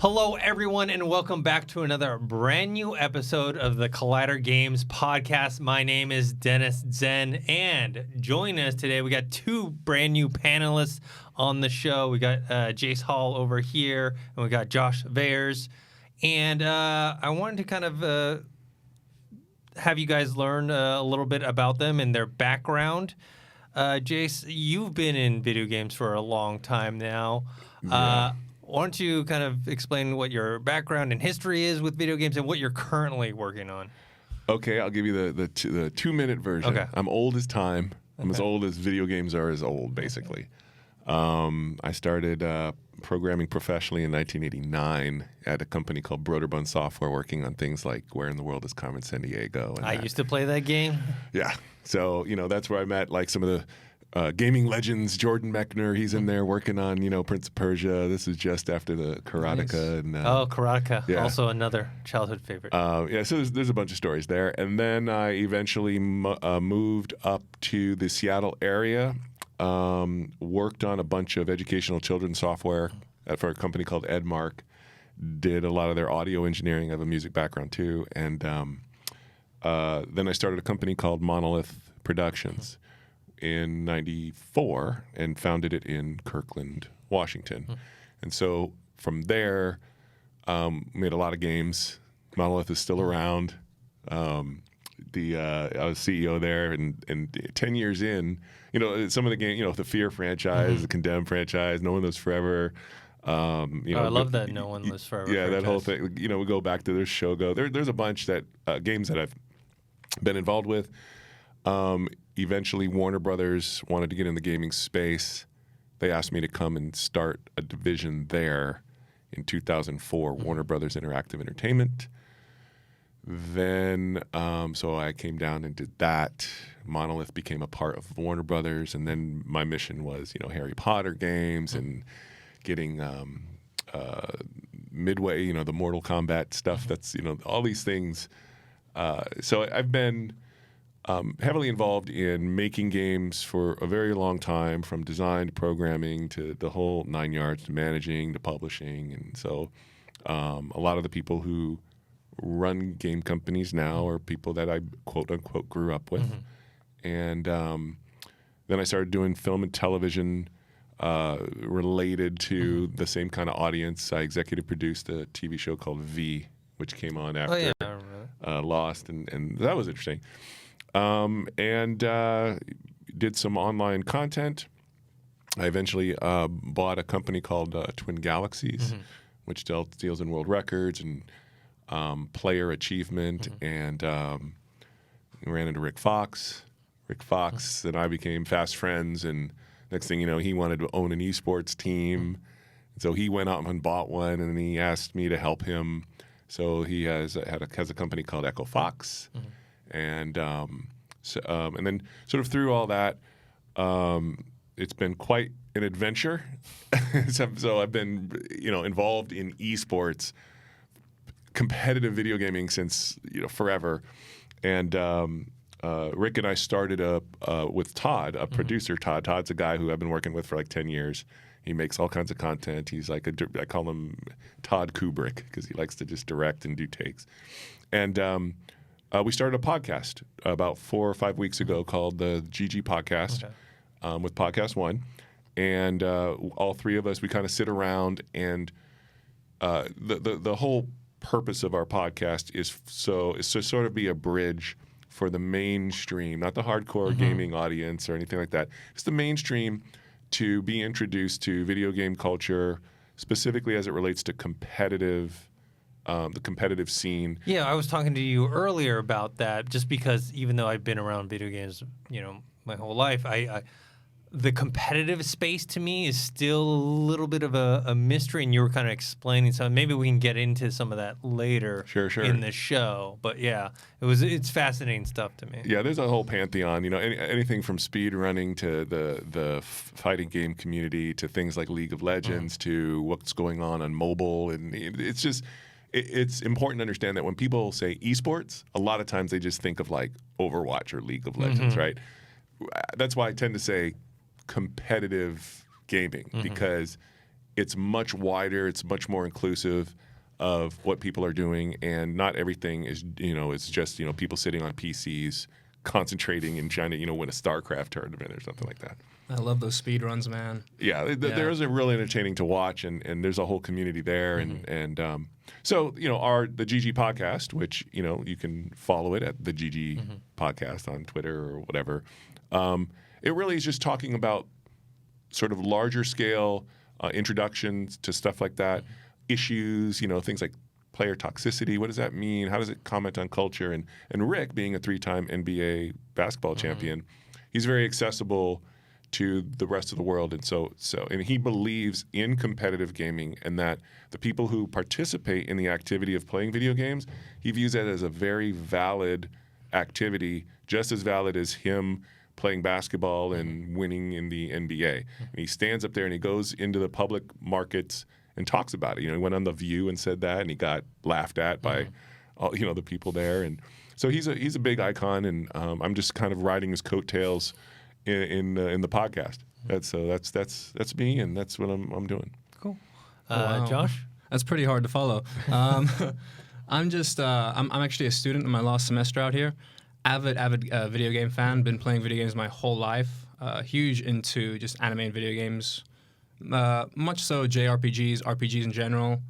Hello, everyone, and welcome back to another brand new episode of the Collider Games podcast. My name is Dennis Zen, and joining us today, we got two brand new panelists on the show. We got Jace Hall over here, and we got Josh Weyers. And I wanted to kind of have you guys learn a little bit about them and their background. Jace, you've been in video games for a long time now. Yeah. Why don't you kind of explain what your background and history is with video games and what you're currently working on? Okay, I'll give you the 2-minute version. Okay. I'm old as time. I'm as old as video games are as old, basically. I started programming professionally in 1989 at a company called Broderbund Software, working on things like Where in the World is Carmen Sandiego? And I used to play that game. Yeah. So, that's where I met like some of the gaming legends. Jordan Mechner, he's in there working on, Prince of Persia. This is just after the Karateka. Nice. And, Karateka. yeah. Also another childhood favorite. So there's a bunch of stories there. And then I eventually moved up to the Seattle area, worked on a bunch of educational children's software for a company called Edmark, did a lot of their audio engineering. I have a music background too. And then I started a company called Monolith Productions in 94 and founded it in Kirkland, Washington. And so from there, made a lot of games. Monolith is still around. I was CEO there, and 10 years in, some of the games, the Fear franchise, the Condemned franchise, No One Lives Forever. I love that No One Lives Forever. Yeah, franchise. that whole thing. We go back to their Shogo. There's a bunch that games that I've been involved with. Eventually, Warner Brothers wanted to get in the gaming space. They asked me to come and start a division there in 2004, Warner Brothers Interactive Entertainment. Then, so I came down and did that. Monolith became a part of Warner Brothers, and then my mission was, Harry Potter games and getting Midway, the Mortal Kombat stuff. That's, all these things. So I've been heavily involved in making games for a very long time, from design to programming to the whole 9 yards, to managing to publishing. And so a lot of the people who run game companies now are people that I quote unquote grew up with. And then I started doing film and television related to the same kind of audience. I executive produced a TV show called V, which came on after I remember. Lost, and that was interesting. And did some online content. I eventually bought a company called Twin Galaxies, which deals in world records and player achievement, and ran into Rick Fox. Rick Fox and I became fast friends, and next thing you know, he wanted to own an esports team. So he went out and bought one, and then he asked me to help him. So he has a company called Echo Fox. And and then sort of through all that, it's been quite an adventure. So I've been, involved in esports, competitive video gaming since, forever. And Rick and I started with Todd, a producer. Todd's a guy who I've been working with for like 10 years. He makes all kinds of content. He's like I call him Todd Kubrick, because he likes to just direct and do takes. And we started a podcast about 4 or 5 weeks ago called the GG Podcast with PodcastOne. And all three of us, we kind of sit around, and the whole purpose of our podcast is to sort of be a bridge for the mainstream, not the hardcore gaming audience or anything like that. It's the mainstream to be introduced to video game culture, specifically as it relates to competitive the competitive scene. Yeah, I was talking to you earlier about that, just because even though I've been around video games, my whole life, the competitive space to me is still a little bit of a mystery, and you were kind of explaining something. Maybe we can get into some of that later in the show. But yeah, it's fascinating stuff to me. Yeah, there's a whole pantheon. Anything from speed running to the fighting game community to things like League of Legends to what's going on mobile, and it's just. It's important to understand that when people say esports, a lot of times they just think of like Overwatch or League of Legends, right? That's why I tend to say competitive gaming, because it's much wider. It's much more inclusive of what people are doing, and not everything is it's just people sitting on PCs concentrating and trying to win a StarCraft tournament or something like that. I love those speed runs, man. Yeah, those are really entertaining to watch, and there's a whole community there, and so the GG podcast, which you can follow it at the GG podcast on Twitter or whatever. It really is just talking about sort of larger scale introductions to stuff like that, issues, things like player toxicity. What does that mean? How does it comment on culture? And Rick, being a 3-time NBA basketball champion, he's very accessible to the rest of the world, and so he believes in competitive gaming, and that the people who participate in the activity of playing video games, he views that as a very valid activity, just as valid as him playing basketball and winning in the NBA. And he stands up there and he goes into the public markets and talks about it. He went on The View and said that, and he got laughed at by all, the people there. And so he's a big icon, and I'm just kind of riding his coattails in the podcast. That's me, and that's what I'm doing. Cool. Wow. Josh? That's pretty hard to follow. I'm actually a student in my last semester out here. Avid video game fan. Been playing video games my whole life. Huge into just anime and video games. Much so JRPGs, RPGs in general.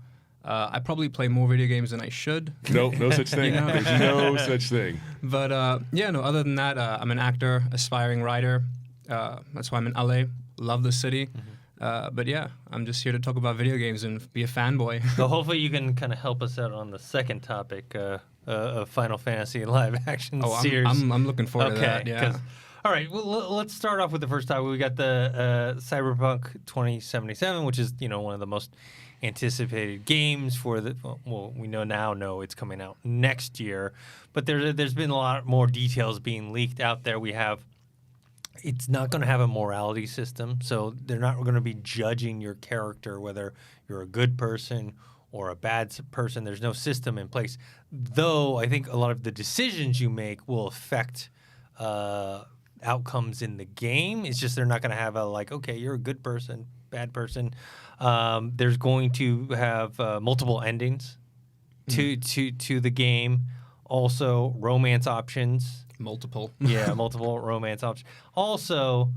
I probably play more video games than I should. No such thing. There's no such thing. But other than that, I'm an actor, aspiring writer. That's why I'm in LA. Love the city. But yeah, I'm just here to talk about video games and be a fanboy. So hopefully you can kind of help us out on the second topic of Final Fantasy live action series. I'm looking forward to that. Yeah. All right, well, let's start off with the first topic. We got the Cyberpunk 2077, which is one of the most anticipated games for the. Well, we know it's coming out next year, but there's been a lot more details being leaked out there. It's not going to have a morality system, so they're not going to be judging your character whether you're a good person or a bad person. There's no system in place, though I think a lot of the decisions you make will affect outcomes in the game. It's just they're not going to have okay, you're a good person, bad person. There's going to have multiple endings to the game. Also, romance options. Multiple romance options. Also,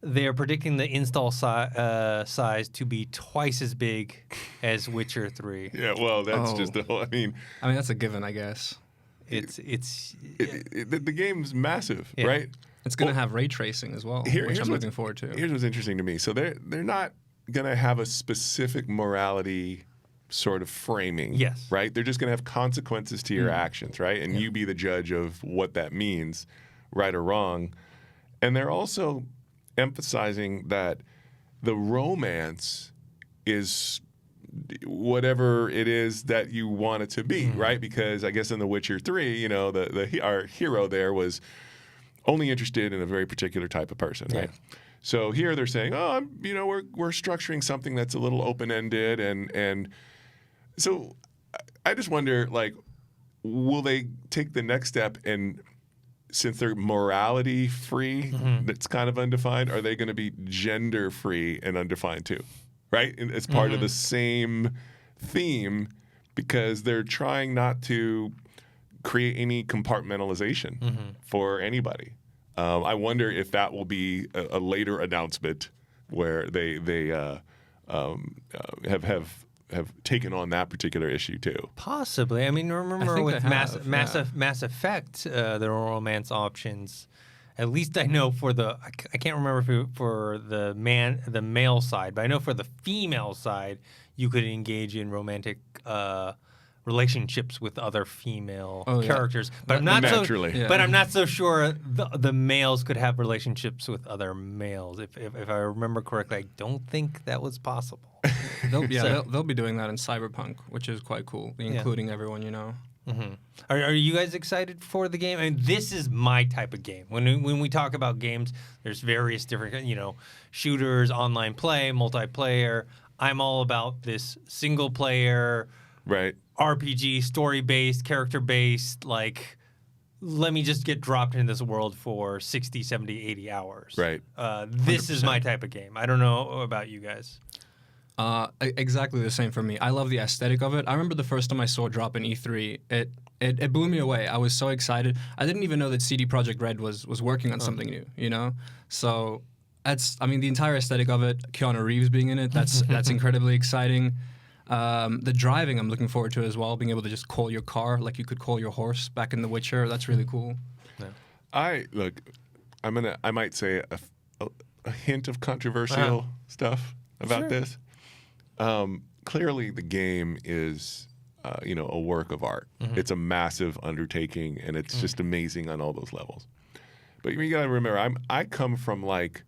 they're predicting the install size to be twice as big as Witcher 3. Yeah, well, that's just the whole. I mean, that's a given, I guess. The game's massive, right? It's going to have ray tracing as well, which I'm looking forward to. Here's what's interesting to me. So they're not going to have a specific morality sort of framing. Yes. Right? They're just going to have consequences to your actions, right? And you be the judge of what that means, right or wrong. And they're also emphasizing that the romance is whatever it is that you want it to be, right? Because I guess in The Witcher 3, our hero there was only interested in a very particular type of person, right? So here they're saying, we're structuring something that's a little open-ended, and so I just wonder, will they take the next step, and since they're morality-free, that's kind of undefined, are they going to be gender-free and undefined too, right? And it's part of the same theme, because they're trying not to create any compartmentalization for anybody. I wonder if that will be a later announcement where they have taken on that particular issue too. Possibly. I mean, remember with Mass Effect, the romance options. At least I know for I can't remember for the male side, but I know for the female side, you could engage in romantic relationships with other female characters. But I'm not But I'm not so sure the males could have relationships with other males. If I remember correctly, I don't think that was possible. They'll be doing that in Cyberpunk, which is quite cool, including everyone. Are you guys excited for the game? I mean, this is my type of game. When we talk about games, there's various different shooters, online play, multiplayer. I'm all about this single player, right? RPG, story-based, character-based, let me just get dropped into this world for 60, 70, 80 hours. Right. This 100%. Is my type of game. I don't know about you guys. Exactly the same for me. I love the aesthetic of it. I remember the first time I saw it drop in E3, it blew me away. I was so excited. I didn't even know that CD Projekt Red was working on something new, you know? So the entire aesthetic of it, Keanu Reeves being in it, that's incredibly exciting. The driving I'm looking forward to as well, being able to just call your car like you could call your horse back in The Witcher. That's really cool. Yeah. I might say a hint of controversial stuff about this. Clearly, the game is, a work of art. It's a massive undertaking, and it's just amazing on all those levels. But you got to remember, I come from like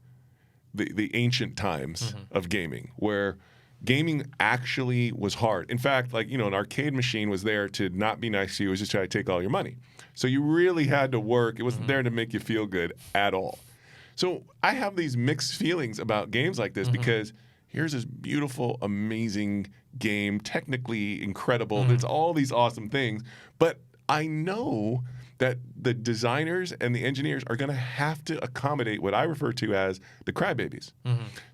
the ancient times of gaming, where gaming actually was hard. In fact, an arcade machine was there to not be nice to you; it was just try to take all your money. So you really had to work. It wasn't there to make you feel good at all. So I have these mixed feelings about games like this because here's this beautiful, amazing game, technically incredible. There's all these awesome things. But I know that the designers and the engineers are going to have to accommodate what I refer to as the crybabies.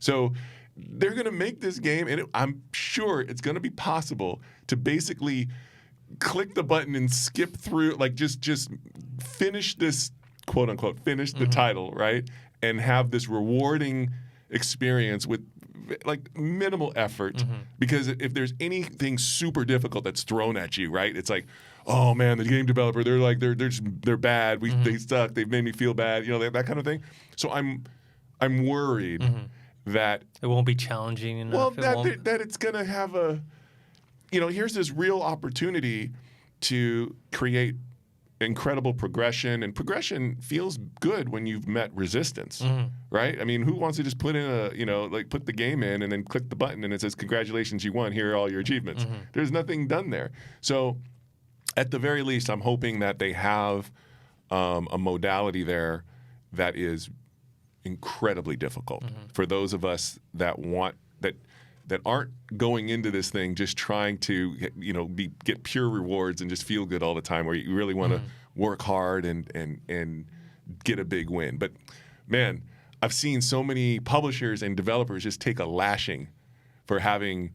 So they're going to make this game, and I'm sure it's going to be possible to basically click the button and skip through, just finish this, quote unquote, finish the title, right? And have this rewarding experience with minimal effort. Because if there's anything super difficult that's thrown at you, right? It's like, oh man, the game developer, they're bad. They suck. They've made me feel bad. That kind of thing. So I'm worried that it won't be challenging enough. Well, that it's gonna have here's this real opportunity to create incredible progression, and progression feels good when you've met resistance, right? I mean, who wants to just put in put the game in and then click the button and it says, congratulations, you won, here are all your achievements. There's nothing done there. So at the very least, I'm hoping that they have a modality there that is incredibly difficult for those of us that want that aren't going into this thing just trying to get pure rewards and just feel good all the time, where you really want to work hard and get a big win. But man, I've seen so many publishers and developers just take a lashing for having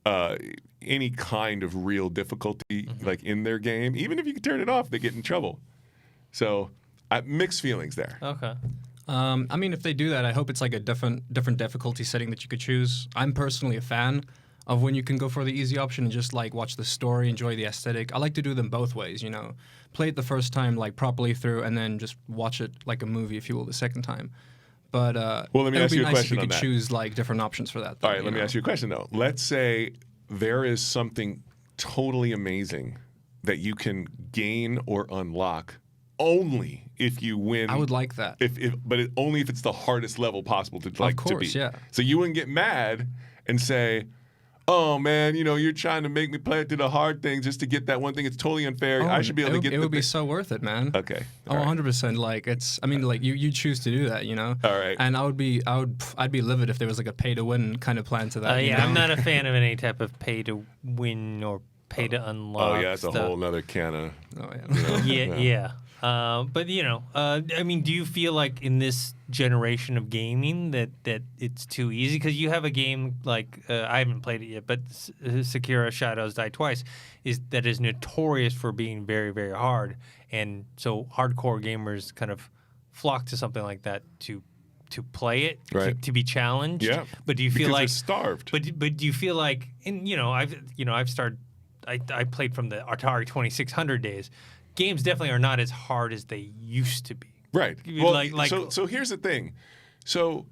any kind of real difficulty in their game. Even if you can turn it off, they get in trouble. So mixed feelings there. Okay. If they do that, I hope it's like a different difficulty setting that you could choose. I'm personally a fan of when you can go for the easy option and just watch the story, enjoy the aesthetic. I like to do them both ways, play it the first time properly through, and then just watch it like a movie, if you will, the second time. But let me ask you a question on that. It would be nice if you could choose different options for that. All right, let me ask you a question though. Let's say there is something totally amazing that you can gain or unlock only if you win. I would like that. Only if it's the hardest level possible to of course, to beat. Yeah. So you wouldn't get mad and say, "Oh man, you're trying to make me play it through the hard things just to get that one thing. It's totally unfair. I should be able to get." It would be so worth it, man. Okay. Oh, 100%. You choose to do that, All right. And I'd be livid if there was a pay to win kind of plan to that. I'm not a fan of any type of pay to win or pay to unlock. Oh yeah, that's a whole nother can of. Oh yeah. Yeah. But do you feel like in this generation of gaming that it's too easy? Because you have a game I haven't played it yet, but Sekiro: Shadows Die Twice is notorious for being very, very hard, and so hardcore gamers kind of flock to something like that to play it, right. to be challenged. Yeah. But do you feel because like they're starved? But do you feel like, and I've started. I played from the Atari 2600 days. Games definitely are not as hard as they used to be. Right. Well, so here's the thing. So,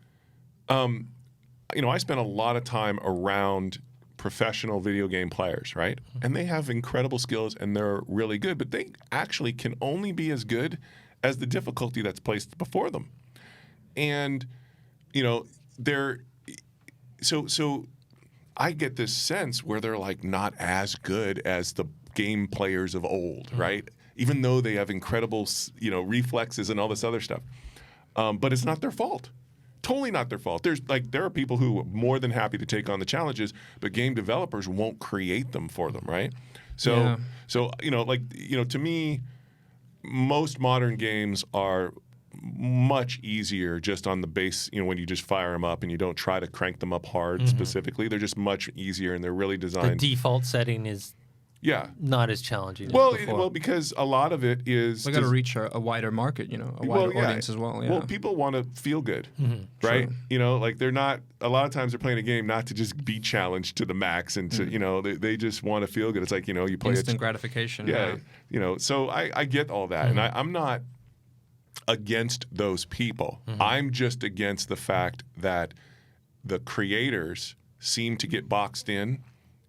I spent a lot of time around professional video game players, right? And they have incredible skills and they're really good, but they actually can only be as good as the difficulty that's placed before them. And, so I get this sense where they're not as good as the game players of old, right? Even though they have incredible, reflexes and all this other stuff. But it's not their fault. Totally not their fault. There are people who are more than happy to take on the challenges, but game developers won't create them for them, right? So to me, most modern games are much easier just on the base, when you just fire them up and you don't try to crank them up hard specifically. They're just much easier, and they're really The designed. default setting is not as challenging as before. Well, because a lot of it is... We got to reach a wider market, a wider audience as well. Yeah. Well, people want to feel good, right? True. Like they're not... A lot of times they're playing a game not to just be challenged to the max and to, they just want to feel good. It's like, you play... Instant gratification. Yeah. So I get all that. And I'm not against those people. I'm just against the fact that the creators seem to get boxed in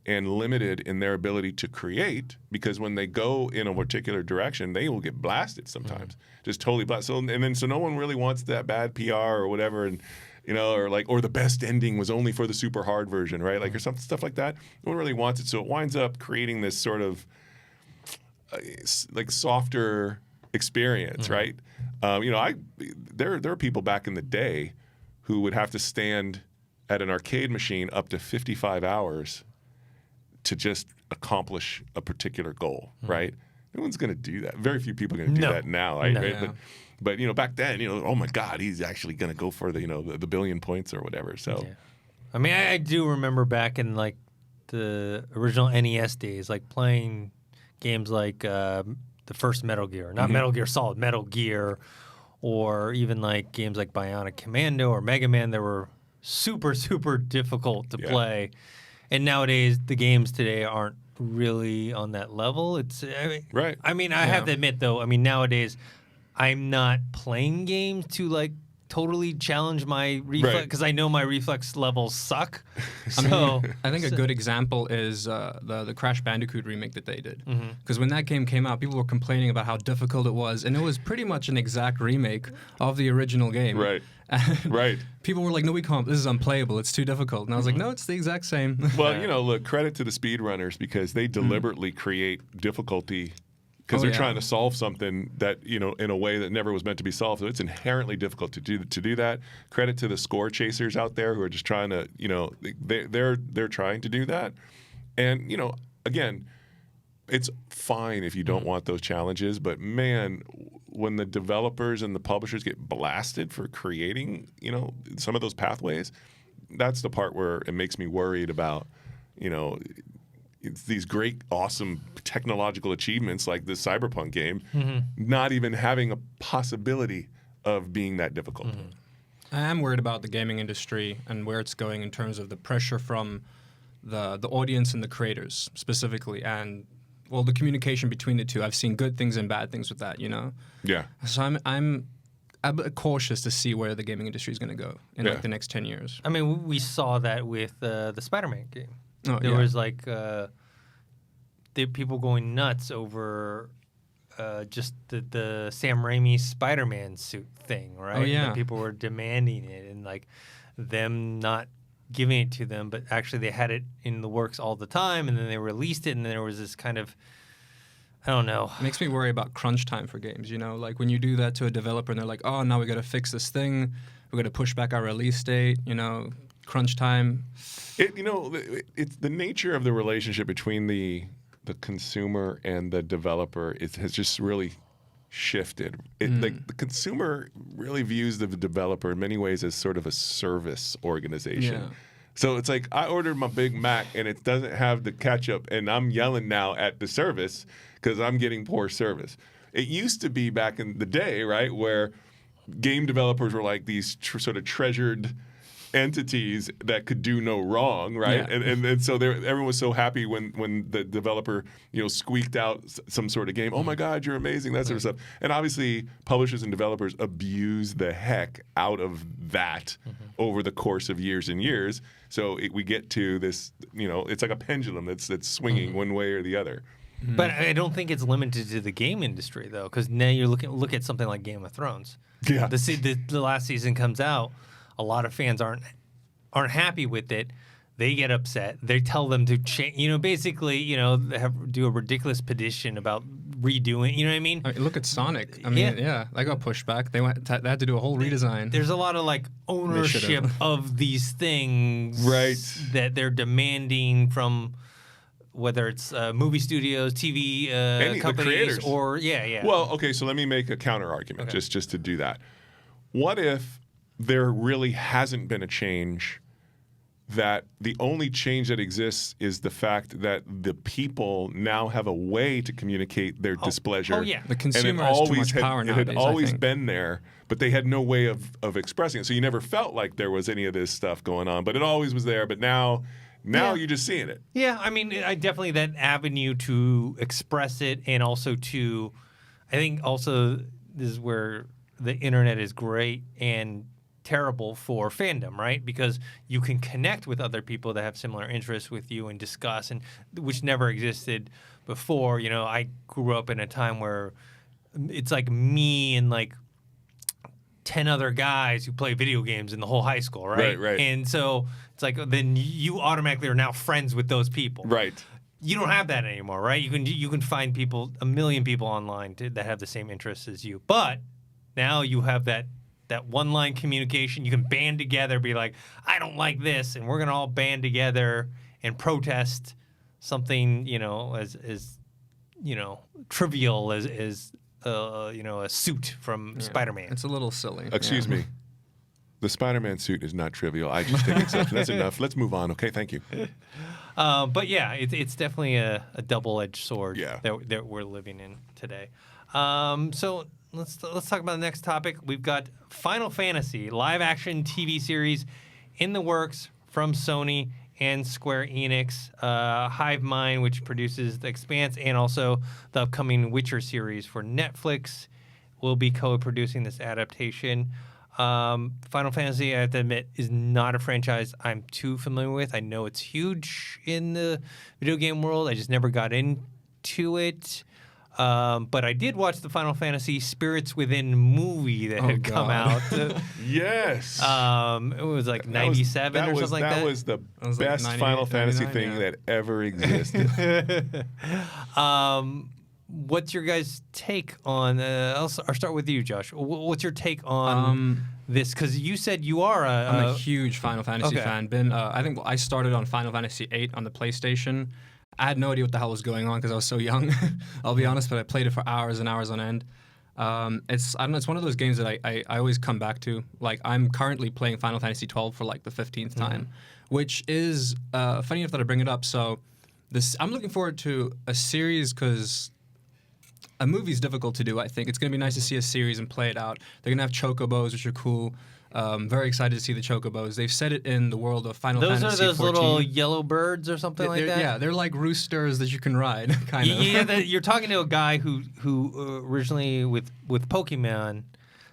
and limited in their ability to create, because when they go in a particular direction, they will get blasted sometimes, just totally blasted. So no one really wants that bad PR or whatever, and or the best ending was only for the super hard version, right? Like or some stuff like that. No one really wants it, so it winds up creating this sort of like softer experience, right? There are people back in the day who would have to stand at an arcade machine up to 55 hours to just accomplish a particular goal, right? No one's going to do that. Very few people are going to do that now, right? Yeah. But back then, oh my God, he's actually going to go for the the billion points or whatever. So, I mean, I do remember back in like the original NES days, like playing games like the first Metal Gear, not Metal Gear Solid, Metal Gear, or even like games like Bionic Commando or Mega Man. They were super, super difficult to play. And nowadays, the games today aren't really on that level. Right. I mean, I have to admit, though, nowadays, I'm not playing games to, like, totally challenge my reflex, because I know my reflex levels suck. I think a good example is the Crash Bandicoot remake that they did. Because when that game came out, people were complaining about how difficult it was, and it was pretty much an exact remake of the original game. Right. And people were like, no, we can't. This is unplayable. It's too difficult. And I was like, no, it's the exact same. Well, look, credit to the speedrunners, because they deliberately create difficulty because they're trying to solve something that, in a way that never was meant to be solved. So it's inherently difficult to do that. Credit to the score chasers out there who are just trying to, they're trying to do that. And, again, it's fine if you don't want those challenges, but man, when the developers and the publishers get blasted for creating, some of those pathways, that's the part where it makes me worried about, it's these great, awesome technological achievements like this Cyberpunk game, not even having a possibility of being that difficult. I am worried about the gaming industry and where it's going in terms of the pressure from the audience and the creators specifically, and the communication between the two. I've seen good things and bad things with that, Yeah. So I'm a bit cautious to see where the gaming industry is going to go in like the next 10 years. I mean, we saw that with the Spider-Man game. There was like people going nuts over just the Sam Raimi Spider-Man suit thing, right? Oh, yeah. And people were demanding it, and like them not giving it to them, but actually they had it in the works all the time, and then they released it, and then there was this kind of, I don't know. It makes me worry about crunch time for games, like when you do that to a developer and they're like, oh, now we got to fix this thing, we got to push back our release date, crunch time. It's the nature of the relationship between the consumer and the developer. It has just really shifted. Like the consumer really views the developer in many ways as sort of a service organization. Yeah. So it's like I ordered my Big Mac and it doesn't have the ketchup, and I'm yelling now at the service because I'm getting poor service. It used to be back in the day, right, where game developers were like these sort of treasured entities that could do no wrong, right? Yeah. And so everyone was so happy when the developer squeaked out some sort of game. Oh my God, you're amazing! That sort of stuff. And obviously, publishers and developers abuse the heck out of that over the course of years and years. So we get to this, it's like a pendulum that's swinging one way or the other. But I don't think it's limited to the game industry though, because now you look at something like Game of Thrones. Yeah, the last season comes out. A lot of fans aren't happy with it. They get upset. They tell them to change. Basically, do a ridiculous petition about redoing. You know what I mean? Look at Sonic. I mean, they got pushed back. They had to do a whole redesign. There's a lot of like ownership of these things, right? That they're demanding from whether it's movie studios, TV companies, the creators. or Well, okay. So let me make a counter argument just to do that. what if there really hasn't been a change, that the only change that exists is the fact that the people now have a way to communicate their displeasure. Oh, yeah. The consumer has too much power It nowadays, had I always think. been there, but they had no way of expressing it. So you never felt like there was any of this stuff going on, but it always was there. But now Yeah. you're just seeing it. Yeah, I mean, I definitely that avenue to express it, and also to, I think also this is where the internet is great and terrible for fandom, right? Because you can connect with other people that have similar interests with you and discuss, and which never existed before. You know, I grew up in a time where it's like me and like 10 other guys who play video games in the whole high school, right? Right. And so it's like then you automatically are now friends with those people. Right. You don't have that anymore, right? You can find people, a million people online that have the same interests as you. But now you have that one-line communication. You can band together, be like, I don't like this, and we're going to all band together and protest something, you know, as you know, trivial as you know, a suit from Spider-Man. It's a little silly. Excuse me. The Spider-Man suit is not trivial. I just think that's enough. Let's move on. Okay, thank you. But yeah, it's definitely a double-edged sword Yeah. that we're living in today. So let's talk about the next topic. We've got Final Fantasy live-action TV series in the works from Sony and Square Enix. Hive Mind, which produces The Expanse, and also the upcoming Witcher series for Netflix, will be co-producing this adaptation. Final Fantasy, I have to admit, is not a franchise I'm too familiar with. I know it's huge in the video game world. I just never got into it. But I did watch the Final Fantasy Spirits Within movie that had come out. Yes. It was like 97 or something like that. That was the was like best 98, Final Fantasy 99, thing yeah. that ever existed. What's your guys' take on? I'll start with you, Josh. What's your take on this? Because you said you are I'm a huge Final Fantasy okay. fan. I think I started on Final Fantasy VIII on the PlayStation. I had no idea what the hell was going on because I was so young. I'll be honest, but I played it for hours and hours on end. It's I don't know. It's one of those games that I always come back to. Like I'm currently playing Final Fantasy 12 for like the 15th time, which is funny enough that I bring it up. So I'm looking forward to a series because a movie's difficult to do, I think. It's going to be nice to see a series and play it out. They're going to have chocobos, which are cool. Very excited to see the chocobos. They've set it in the world of Final Fantasy 14. Those are those little yellow birds or something like that? Yeah, they're like roosters that you can ride, kind of. Yeah, you're talking to a guy who originally with Pokemon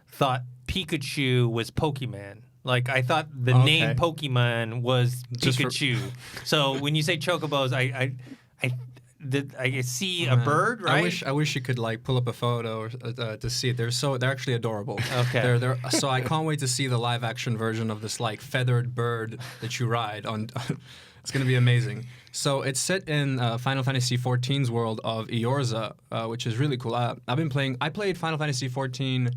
thought Pikachu was Pokemon. Like I thought the name Pokemon was Just Pikachu. So when you say chocobos, I see a bird, right? I wish you could like pull up a photo or, to see it. They're actually adorable. Okay. So I can't wait to see the live action version of this like feathered bird that you ride on. It's gonna be amazing. So it's set in Final Fantasy XIV's world of Eorza, which is really cool. I played Final Fantasy XIV,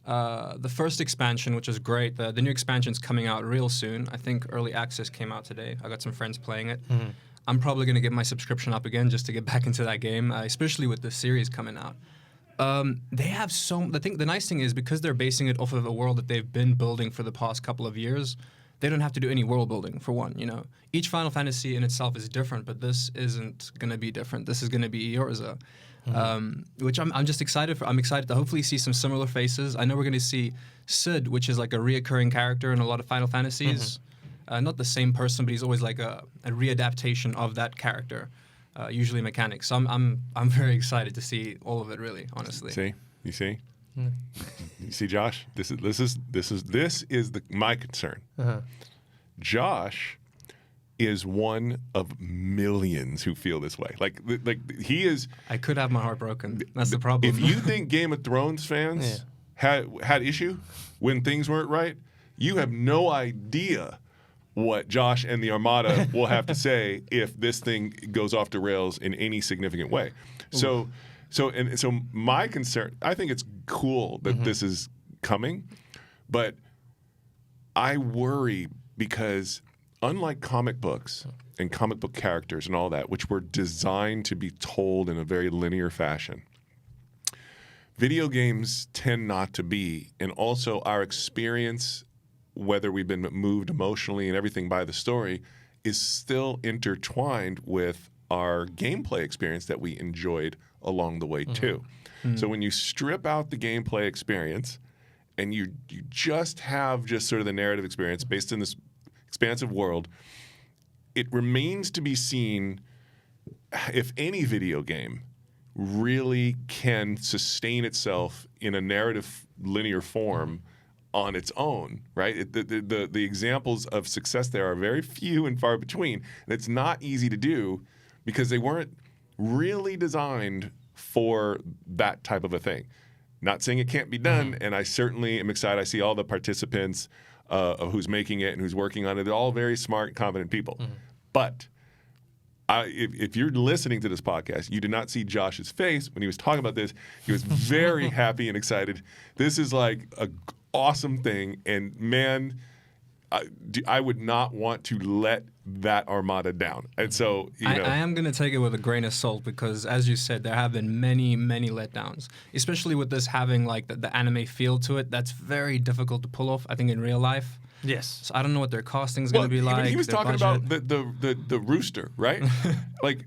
the first expansion, which is great. The new expansion's coming out real soon. I think early access came out today. I got some friends playing it. Mm-hmm. I'm probably going to get my subscription up again just to get back into that game, especially with the series coming out. They have the nice thing is because they're basing it off of a world that they've been building for the past couple of years, they don't have to do any world building for one, you know. Each Final Fantasy in itself is different, but this isn't going to be different. This is going to be Eorza, which I'm just excited for. I'm excited to hopefully see some similar faces. I know we're going to see Sid, which is like a reoccurring character in a lot of Final Fantasies. Not the same person, but he's always like a readaptation of that character, usually mechanic. So I'm very excited to see all of it. Really, honestly. You see, you see, Josh. This is my concern. Josh is one of millions who feel this way. Like he is. I could have my heart broken. That's the problem. If you think Game of Thrones fans had issue when things weren't right, you have no idea what Josh and the Armada will have to say if this thing goes off the rails in any significant way. So my concern, I think it's cool that this is coming, but I worry because unlike comic books and comic book characters and all that, which were designed to be told in a very linear fashion, video games tend not to be. And also our experience, whether we've been moved emotionally and everything by the story, is still intertwined with our gameplay experience that we enjoyed along the way too. So when you strip out the gameplay experience and you just have just sort of the narrative experience based in this expansive world, it remains to be seen if any video game really can sustain itself in a narrative linear form on its own, right? The examples of success there are very few and far between, and it's not easy to do because they weren't really designed for that type of a thing. Not saying it can't be done, and I certainly am excited. I see all the participants of who's making it and who's working on it. They're all very smart, confident people. But if you're listening to this podcast, you did not see Josh's face when he was talking about this. He was very happy and excited. This is like an awesome thing, and man, I would not want to let that armada down. And so, I am going to take it with a grain of salt because, as you said, there have been many, many letdowns, especially with this having like the anime feel to it. That's very difficult to pull off, I think, in real life. Yes. So I don't know what their costing's going to be like. He was talking about the rooster, right? Like,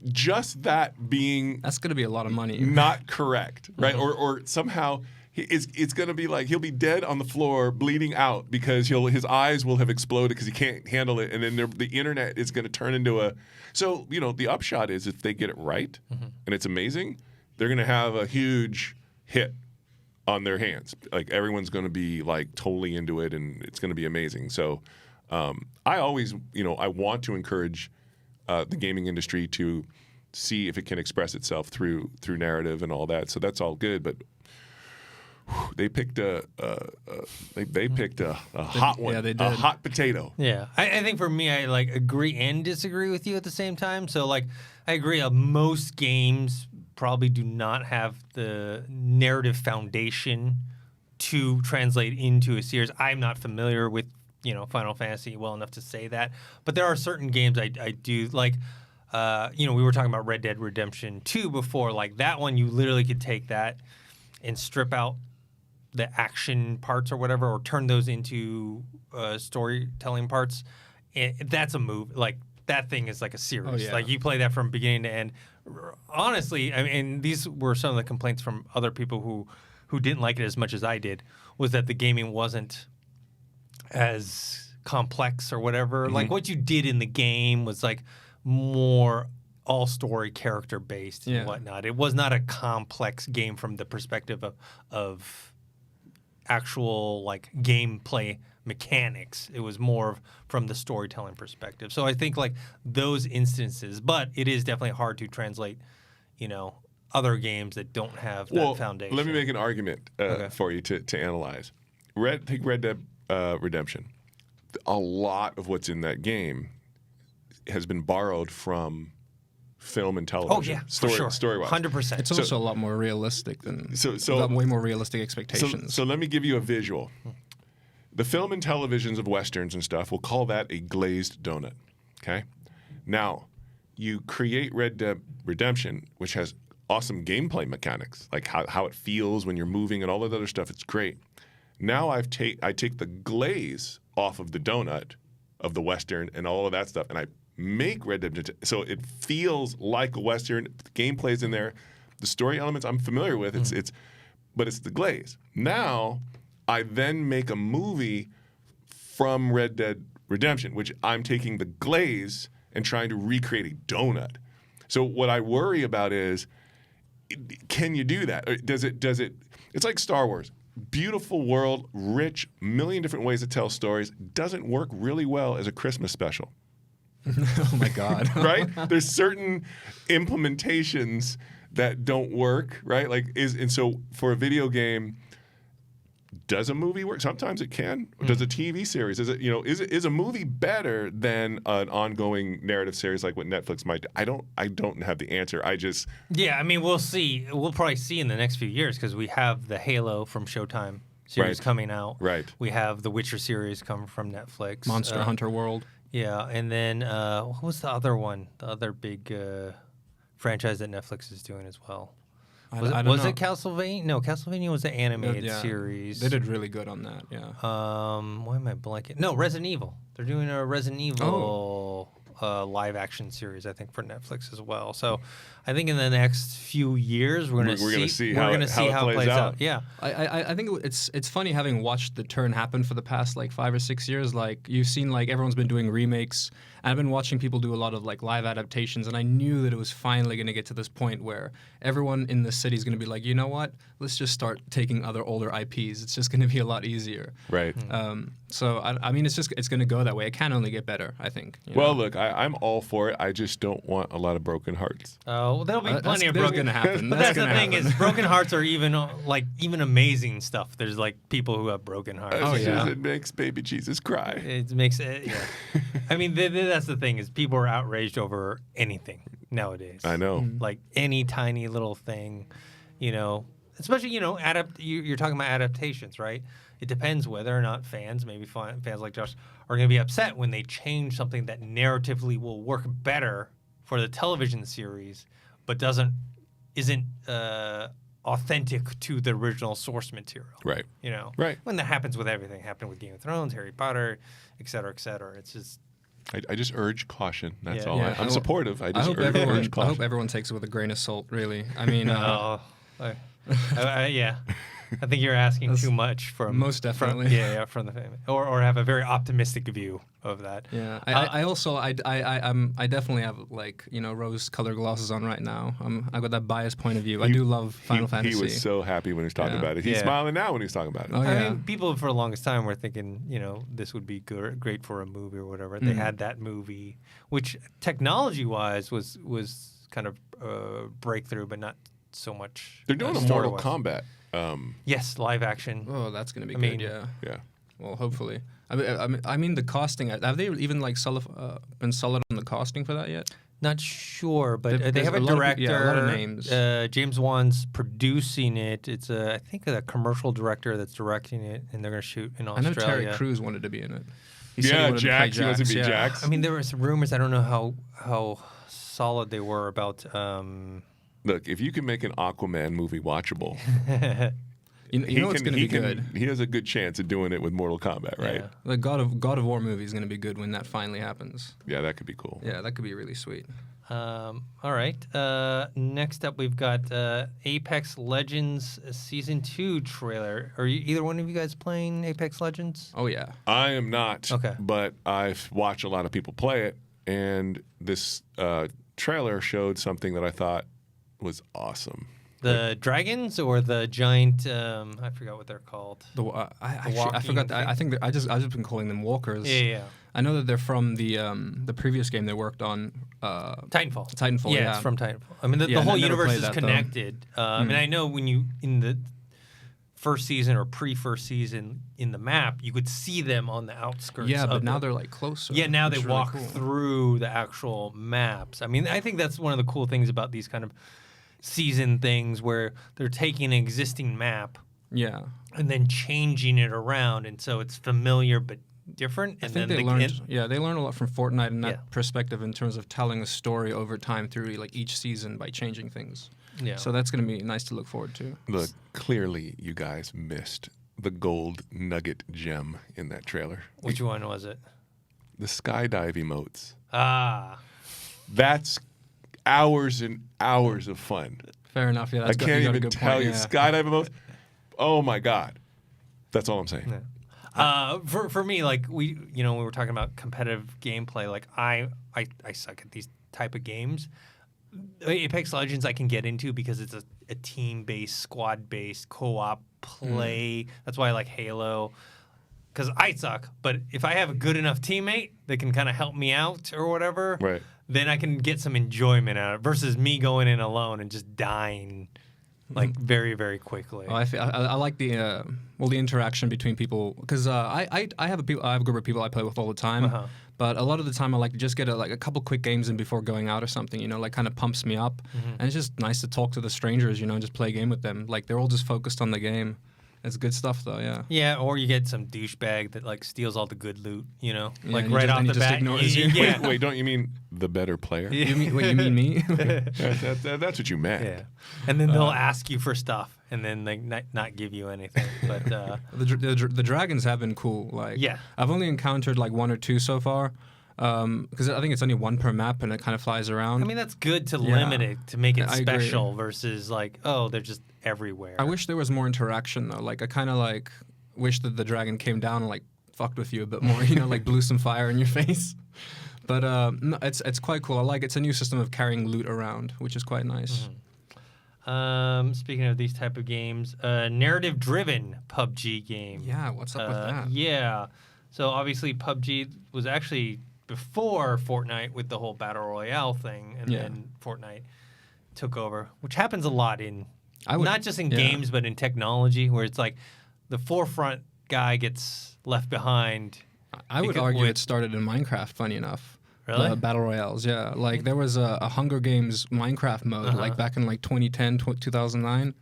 just that being... That's going to be a lot of money. Not correct, right? Or somehow... It's going to be like he'll be dead on the floor, bleeding out because his eyes will have exploded because he can't handle it, and then the internet is going to turn into a. So the upshot is if they get it right and it's amazing, they're going to have a huge hit on their hands. Like everyone's going to be like totally into it, and it's going to be amazing. So I always I want to encourage the gaming industry to see if it can express itself through narrative and all that. So that's all good, but. They picked a hot one, yeah, they did. A hot potato. Yeah, I think for me, I like agree and disagree with you at the same time. So like, I agree. Most games probably do not have the narrative foundation to translate into a series. I'm not familiar with Final Fantasy well enough to say that, but there are certain games I do like. We were talking about Red Dead Redemption 2 before. Like that one, you literally could take that and strip out the action parts or whatever, or turn those into storytelling parts. That's a move. Like that thing is like a series. Oh, yeah. Like you play that from beginning to end. Honestly, I mean, these were some of the complaints from other people who didn't like it as much as I did, was that the gaming wasn't as complex or whatever. Like what you did in the game was like more all story character based and whatnot. It was not a complex game from the perspective of actual like gameplay mechanics. It was more from the storytelling perspective. So I think like those instances, but it is definitely hard to translate, other games that don't have that foundation. Let me make an argument for you to analyze. Take Red Dead Redemption. A lot of what's in that game has been borrowed from film and television. Oh yeah, for sure. Story-wise. 100%. It's also a lot more realistic than way more realistic expectations. So let me give you a visual. The film and televisions of westerns and stuff, we'll call that a glazed donut. Okay? Now, you create Red Dead Redemption, which has awesome gameplay mechanics, like how it feels when you're moving and all that other stuff. It's great. Now I take the glaze off of the donut of the western and all of that stuff, and I make Red Dead so it feels like a western. The gameplay's in there, the story elements I'm familiar with. But it's the glaze. Now I then make a movie from Red Dead Redemption, which I'm taking the glaze and trying to recreate a donut. So what I worry about is, can you do that? Or does it? It's like Star Wars. Beautiful world, rich, million different ways to tell stories. Doesn't work really well as a Christmas special. Oh my God. Right? There's certain implementations that don't work, right? And so for a video game, does a movie work? Sometimes it can. Or does a TV series? Is a movie better than an ongoing narrative series like what Netflix might do? I don't have the answer. We'll see. We'll probably see in the next few years because we have the Halo from Showtime series coming out. Right. We have the Witcher series coming from Netflix. Monster Hunter World. Yeah, and then what was the other one? The other big franchise that Netflix is doing as well. I Was don't it know. Castlevania? No, Castlevania was the animated Yeah, series. They did really good on that. Yeah. Why am I blanking? No, Resident Evil. They're doing a Resident Evil live action series, I think, for Netflix as well. So, I think in the next few years we're gonna see how it plays out. Yeah. I think it's funny having watched the turn happen for the past like 5 or 6 years. Like you've seen like everyone's been doing remakes, and I've been watching people do a lot of like live adaptations, and I knew that it was finally going to get to this point where everyone in the city is going to be like, you know what? Let's just start taking other older IPs. It's just going to be a lot easier. Right. So I mean, it's going to go that way. It can only get better, I think. You Well, know? look, I'm all for it. I just don't want a lot of broken hearts. Well, there'll be plenty of That's broken. going to happen. But that's the gonna thing happen. is, broken hearts are even amazing stuff. There's like people who have broken hearts. Oh, yeah. It makes baby Jesus cry. It makes it. Yeah. I mean, that's the thing is people are outraged over anything nowadays. I know. Like any tiny little thing, especially you're talking about adaptations, right? It depends whether or not fans like Josh are going to be upset when they change something that narratively will work better for the television series, but isn't authentic to the original source material. Right. Right. When that happens with everything, happened with Game of Thrones, Harry Potter, et cetera, et cetera. It's just. I just urge caution. That's Yeah. all. Yeah, I'm supportive. I I just hope urge caution. everyone takes it with a grain of salt. Really, I mean, Yeah. I think you're asking too much from Most definitely. from the family, or have a very optimistic view of that. yeah. I also I definitely have like rose-colored glasses on right now. I got that biased point of view. I do love Final Fantasy. He was so happy when he was talking Yeah. about it. He's Yeah. smiling now when he's talking about it. Oh, I yeah. mean, people for the longest time were thinking, this would be great for a movie or whatever. They had that movie, which technology-wise was kind of breakthrough, but not so much. They're doing a Mortal story-wise. Kombat. Yes, live action. Oh, that's gonna be I good. mean, Yeah. Yeah. Well, hopefully. I mean, the casting. Have they even like been solid on the casting for that yet? Not sure, but they There's have a a lot of director. people- yeah, a lot of names. James Wan's producing it. It's I think a commercial director that's directing it, and they're going to shoot in I know Australia. Terry Crews wanted to be in it. He said he Yeah, wanted to play Jax. He wants to be yeah. Jax. I mean, there were some rumors. I don't know how solid they were about. Look, if you can make an Aquaman movie watchable, You know it's going to be good. He has a good chance of doing it with Mortal Kombat, right? Yeah. The God of War movie is going to be good when that finally happens. Yeah, that could be cool. Yeah, that could be really sweet. All right. Next up, we've got Apex Legends Season 2 trailer. Are either one of you guys playing Apex Legends? Oh yeah. I am not, Okay. but I've watched a lot of people play it, and this trailer showed something that I thought was awesome. The dragons or the giant? I forgot what they're called. I walking forgot. thing. I think I've just been calling them walkers. Yeah. I know that they're from the previous game they worked on. Titanfall. Titanfall. Yeah, Yeah, it's from Titanfall. I mean, the Yeah, whole I never universe played is that, though. connected. And I know when you in the first season or pre-first season in the map, you could see them on the outskirts. Yeah, but of now the- they're like closer. Yeah, now they It's really walk cool. through the actual maps. I mean, I think that's one of the cool things about these kind of season things where they're taking an existing map Yeah. and then changing it around, and so it's familiar but different. I And think then they learned. Yeah, they learned a lot from Fortnite in that Yeah. perspective in terms of telling a story over time through like each season by changing things. Yeah. So that's going to be nice to look forward to. Look, clearly you guys missed the gold nugget gem in that trailer. Which one was it? The skydive emotes. Ah. That's hours and hours of fun. Fair enough. Yeah, I that's can't you got a even good tell point, you. yeah. Skydive emotes. Oh my God. That's all I'm saying. For me, like we were talking about competitive gameplay. Like I suck at these type of games. Apex Legends I can get into because it's a team-based, squad-based, co-op play. That's why I like Halo. Because I suck, but if I have a good enough teammate that can kind of help me out or whatever, Right. then I can get some enjoyment out of it versus me going in alone and just dying like very, very quickly. Oh, I like the interaction between people because I have a group of people I play with all the time. Uh-huh. But a lot of the time, I like to just get a couple quick games in before going out or something. Like kind of pumps me up, and it's just nice to talk to the strangers. And just play a game with them. Like they're all just focused on the game. It's good stuff, though. Yeah. Yeah, or you get some douchebag that like steals all the good loot, Yeah, like and right off he the just bat. ignores you. Yeah. Wait, don't you mean the better player. You mean me? That's what you meant. Yeah, and then they'll ask you for stuff, and then like not give you anything. But the dragons have been cool. Like, yeah, I've only encountered like 1 or 2 so far, because I think it's only 1 per map, and it kind of flies around. I mean that's good to limit it, to make it I special agree. versus like, oh, they're just everywhere. I wish there was more interaction though. Like, I kind of like wish that the dragon came down and like fucked with you a bit more. You know, like blew some fire in your face. But no, it's quite cool. I like it's a new system of carrying loot around, which is quite nice. Speaking of these type of games, narrative-driven PUBG game. Yeah, what's up with that? Yeah, so obviously PUBG was actually before Fortnite with the whole battle royale thing, and then Fortnite took over, which happens a lot in not just in games but in technology, where it's like the forefront guy gets left behind. I would argue it started in Minecraft. Funny enough. Really? The battle royales, yeah. Like there was a Hunger Games Minecraft mode, like back in like 2010, 2009.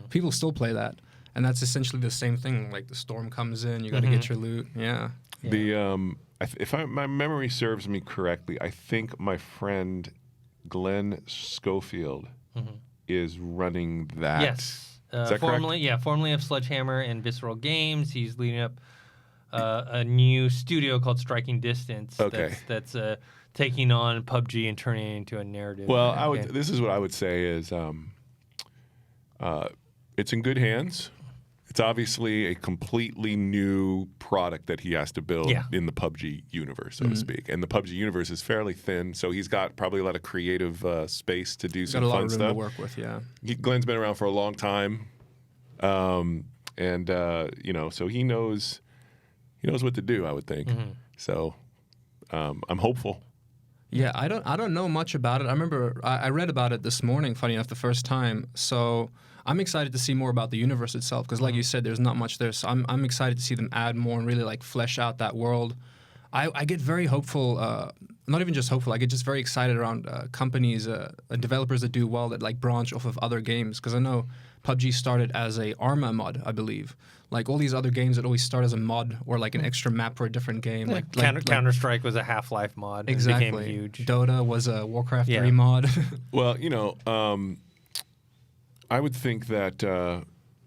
People still play that, and that's essentially the same thing. Like the storm comes in, you got to get your loot. Yeah. The if my memory serves me correctly, I think my friend Glenn Schofield is running that. Yes. Is that formerly of Sledgehammer and Visceral Games. He's leading up a new studio called Striking Distance. Okay. That's taking on PUBG and turning it into a narrative. Well, this is what I would say is it's in good hands. It's obviously a completely new product that he has to build in the PUBG universe, so to speak. And the PUBG universe is fairly thin, so he's got probably a lot of creative space to do some fun stuff. Got a lot of room to work with, yeah. Glenn's been around for a long time, and so he knows what to do, I would think. So I'm hopeful. Yeah, I don't know much about it. I remember I read about it this morning, funny enough, the first time. So I'm excited to see more about the universe itself, because like you said, there's not much there. So I'm excited to see them add more and really like flesh out that world. I get very hopeful, not even just hopeful, I get just very excited around companies, developers that do well, that like branch off of other games. Because I know PUBG started as a Arma mod, I believe. Like all these other games that always start as a mod or like an extra map for a different game. Yeah, like Counter-Strike was a Half-Life mod. Exactly. And became huge. Dota was a Warcraft 3 mod. Well, I would think that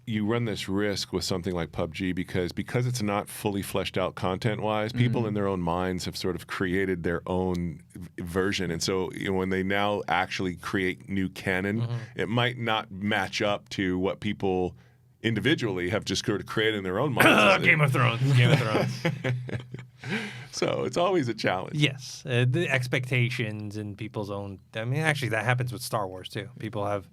you run this risk with something like PUBG because it's not fully fleshed out content-wise. People in their own minds have sort of created their own version, and so when they now actually create new canon, it might not match up to what people individually have just sort of created in their own minds. Game of Thrones. So it's always a challenge. Yes, the expectations and people's own. I mean, actually, that happens with Star Wars too. People have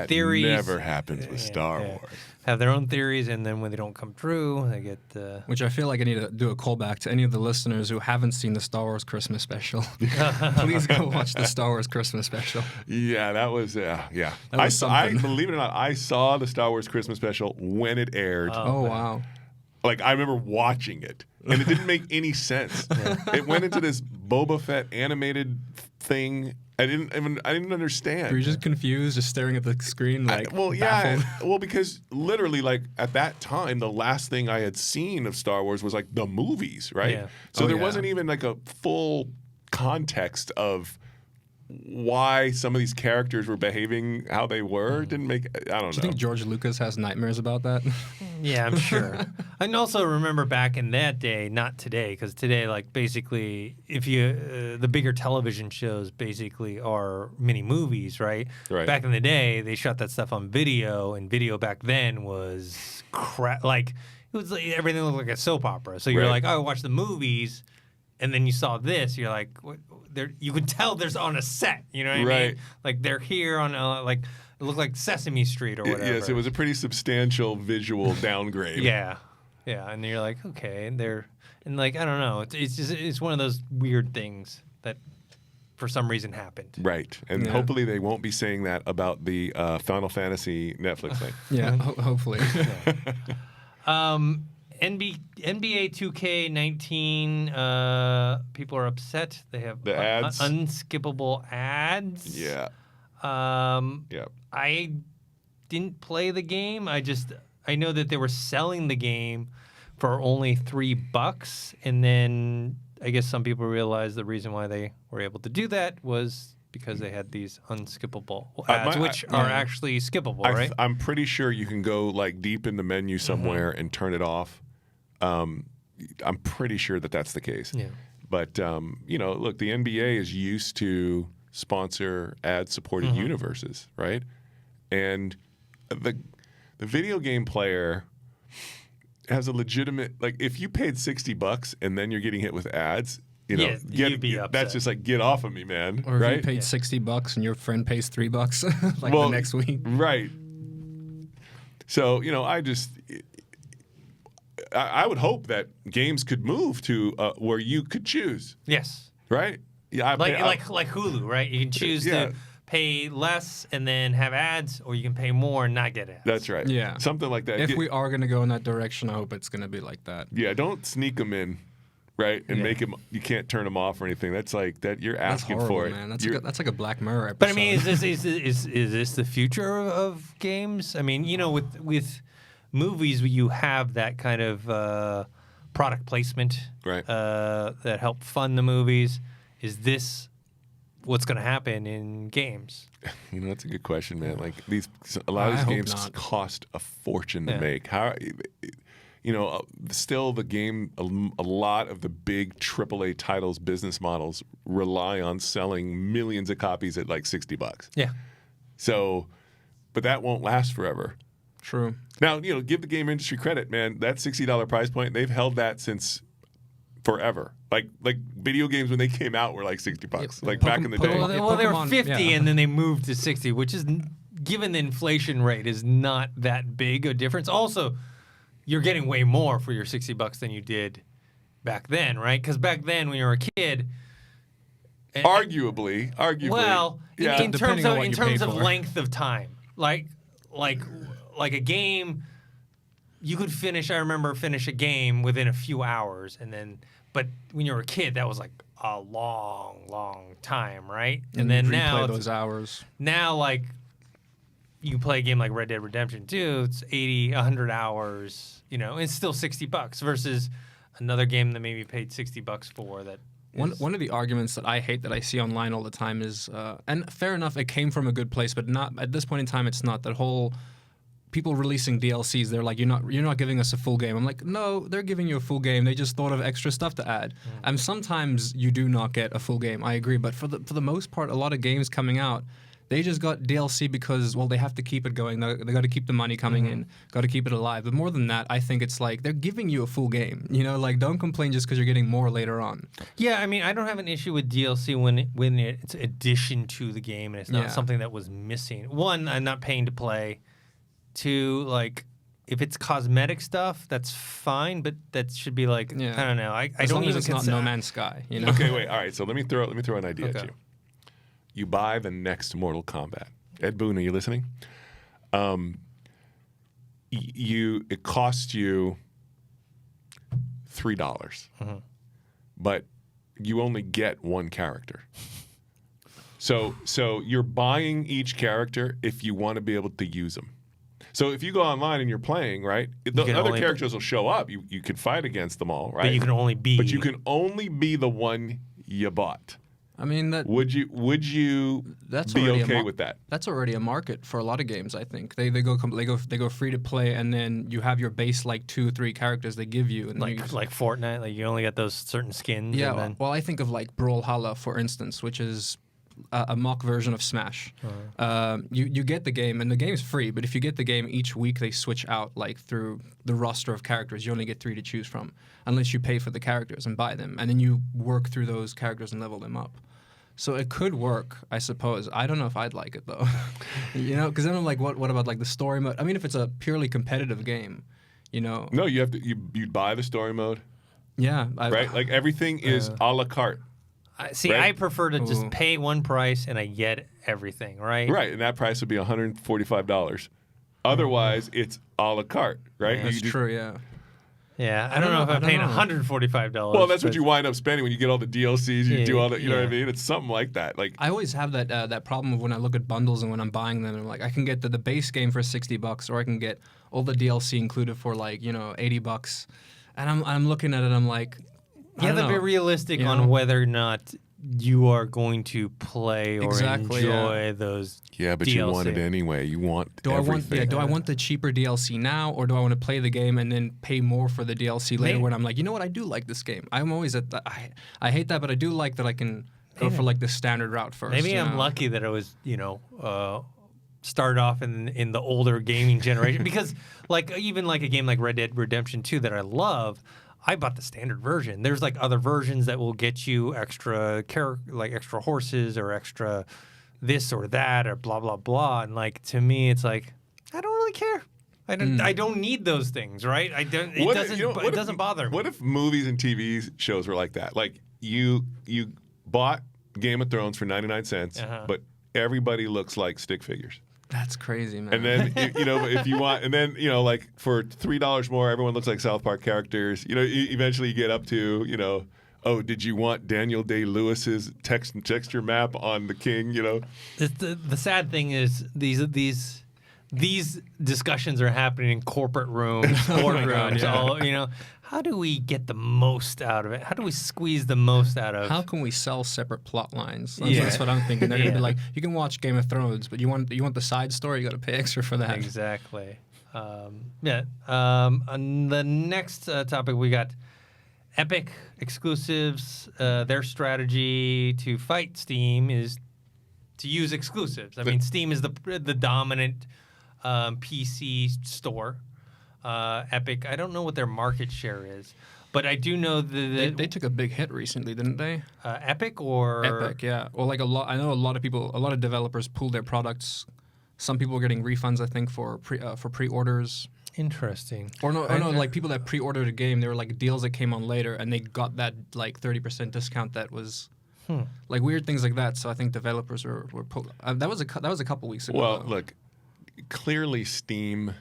theories. Never happens with Star Wars. Have their own theories, and then when they don't come true, they get. Which I feel like I need to do a callback to any of the listeners who haven't seen the Star Wars Christmas special. Please go watch the Star Wars Christmas special. Yeah, that was That was I believe it or not, I saw the Star Wars Christmas special when it aired. Oh wow. Like I remember watching it, and it didn't make any sense. It went into this Boba Fett animated thing. I didn't understand. Were you just confused, just staring at the screen, like baffled? Because literally, like at that time, the last thing I had seen of Star Wars was like the movies, right? Yeah. So there wasn't even like a full context of why some of these characters were behaving how they were. Didn't make. I don't know. Do you think George Lucas has nightmares about that? Yeah, I'm sure. I can also remember back in that day, not today, because today, like basically, if you the bigger television shows basically are mini movies, right? Right. Back in the day, they shot that stuff on video, and video back then was crap. Like it was like, everything looked like a soap opera. So you're like, oh, watch the movies, and then you saw this, you're like, what? You could tell there's on a set. You know what I mean? Like they're here on like. It looked like Sesame Street or whatever. Yes, it was a pretty substantial visual downgrade. Yeah, and you're like, okay, and like I don't know, it's one of those weird things that for some reason happened. Right, and hopefully they won't be saying that about the Final Fantasy Netflix thing. Yeah, hopefully. NBA 2K19, people are upset. They have the ads, unskippable ads. Yeah. I didn't play the game. I know that they were selling the game for only $3, and then I guess some people realized the reason why they were able to do that was because they had these unskippable ads, which are actually skippable, right? I'm pretty sure you can go like deep in the menu somewhere and turn it off. I'm pretty sure that that's the case. Yeah. But look, the NBA is used to sponsor ad-supported universes, right? And the video game player has a legitimate, like, if you paid $60 and then you're getting hit with ads, you'd be upset. That's just like, get off of me, man. Or if right? you paid $60 and your friend pays $3 the next week. Right. So, I would hope that games could move to where you could choose. Yes. Right? Yeah. Like Hulu, right? You can choose to pay less and then have ads, or you can pay more and not get ads. That's right. Yeah. Something like that. If we are going to go in that direction, I hope it's going to be like that. Yeah, don't sneak them in, right? And make them, you can't turn them off or anything. That's like, that you're asking That's horrible, for it. Man. That's like a Black Mirror episode. But I mean, is this the future of games? I mean, with movies, you have that kind of product placement right. That help fund the movies. Is this what's going to happen in games? That's a good question, man. Like a lot of these games not. cost a fortune to make. How, still the game, a lot of the big AAA titles business models rely on selling millions of copies at like $60. Yeah. So, but that won't last forever. True. Now, give the game industry credit, man. That $60 price point, they've held that since forever. Like video games when they came out were like $60, like back in the day. Well, they were 50 yeah. and then they moved to 60, which is, given the inflation rate, is not that big a difference. Also, you're getting way more for your $60 than you did back then, right? Because back then, when you were a kid, arguably. Well, yeah. in terms of for. length of time, like a game, you could finish. I remember finish a game within a few hours, but when you were a kid, that was like a long time, right? And then you now replay those hours. Now, like, you play a game like Red Dead Redemption 2, it's 80, 100 hours, it's still $60 versus another game that maybe paid $60 for that. One of the arguments that I hate that I see online all the time is, and fair enough, it came from a good place, but not at this point in time. It's not that whole people releasing DLCs. They're like, you're not giving us a full game. I'm like, no, they're giving you a full game. They just thought of extra stuff to add. And sometimes you do not get a full game. I agree, but for the most part, a lot of games coming out, they just got DLC because, well, they have to keep it going. They got to keep the money coming in, got to keep it alive. But more than that, I think it's like they're giving you a full game. Like, don't complain just because you're getting more later on. Yeah, I mean, I don't have an issue with DLC when it's addition to the game and it's not something that was missing. One, I'm not paying to play. Two, like, if it's cosmetic stuff, that's fine, but that should be like, I don't know. I don't even it's not No Man's Sky. Okay, wait. All right. So let me throw an idea at you. You buy the next Mortal Kombat. Ed Boon, are you listening? It costs you $3, but you only get one character. So you're buying each character if you want to be able to use them. So if you go online and you're playing, right, the other characters will show up. You can fight against them all, right? But you can only be. But you can only be the one you bought. I mean, would you be okay with that? That's already a market for a lot of games. I think they go free to play, and then you have your base like 2-3 characters they give you, and like Fortnite, like you only get those certain skins. Yeah, and then... well, I think of like Brawlhalla, for instance, which is a mock version of Smash. You get the game, and the game's free. But if you get the game each week, they switch out like through the roster of characters. You only get 3 to choose from, unless you pay for the characters and buy them, and then you work through those characters and level them up. So it could work, I suppose. I don't know if I'd like it though, because then I'm like, what about like the story mode? I mean, if it's a purely competitive game, No, you'd buy the story mode. Yeah, right. Like everything is a la carte. See, right? I prefer to just pay one price and I get everything, right? Right, and that price would be $145. Otherwise, it's a la carte, right? Yeah, that's true. Yeah. Yeah, I don't know if I'm paying $145. Well, that's what you wind up spending when you get all the DLCs. You do all that. You know what I mean? It's something like that. Like I always have that problem of when I look at bundles and when I'm buying them. I'm like, I can get the base game for $60, or I can get all the DLC included for like $80. And I'm looking at it. I'm like, You have to be realistic on whether or not you are going to play or enjoy those. Yeah, but DLC. You want it anyway. You want everything. Do I want the cheaper DLC now, or do I want to play the game and then pay more for the DLC later when I'm like, you know what, I do like this game. I'm always at the, I hate that, but I do like that I can go for like the standard route first. Maybe I'm lucky that I was, started off in the older gaming generation because like even like a game like Red Dead Redemption 2 that I love, I bought the standard version. There's like other versions that will get you extra like extra horses or extra this or that or blah blah blah. And like to me, it's like I don't really care. I don't need those things, right? I don't. It doesn't bother me. What if movies and TV shows were like that? Like you bought Game of Thrones for 99 cents, but everybody looks like stick figures. That's crazy, man. And then if you want, and then like for $3 more, everyone looks like South Park characters. Eventually you get up to oh, did you want Daniel Day-Lewis's texture map on the king? The sad thing is these discussions are happening in corporate rooms, boardrooms. How do we get the most out of it? How do we squeeze the most out of? How can we sell separate plot lines? That's what I'm thinking. They're gonna be like, you can watch Game of Thrones, but you want the side story, you got to pay extra for that. Exactly. On the next topic, we got Epic exclusives. Their strategy to fight Steam is to use exclusives. I mean, Steam is the dominant PC store. Epic, I don't know what their market share is, but I do know that they took a big hit recently, didn't they? Epic or Epic, yeah. Well, like I know a lot of developers pulled their products. Some people were getting refunds, I think, for pre-orders. Interesting. Or no, like people that pre-ordered a game, there were like deals that came on later, and they got that like 30% discount. That was like weird things like that. So I think developers were pulled. That was a couple weeks ago. Well, look, clearly Steam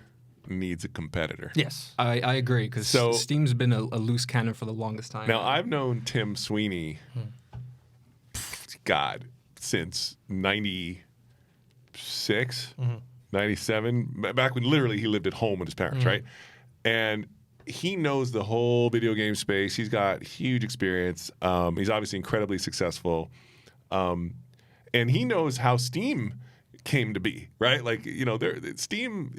needs a competitor. Yes, I agree because Steam's been a loose cannon for the longest time. Now I've known Tim Sweeney, since 96, 97, back when literally he lived at home with his parents, right? And he knows the whole video game space. He's got huge experience. He's obviously incredibly successful, and he knows how Steam came to be, right? Like Steam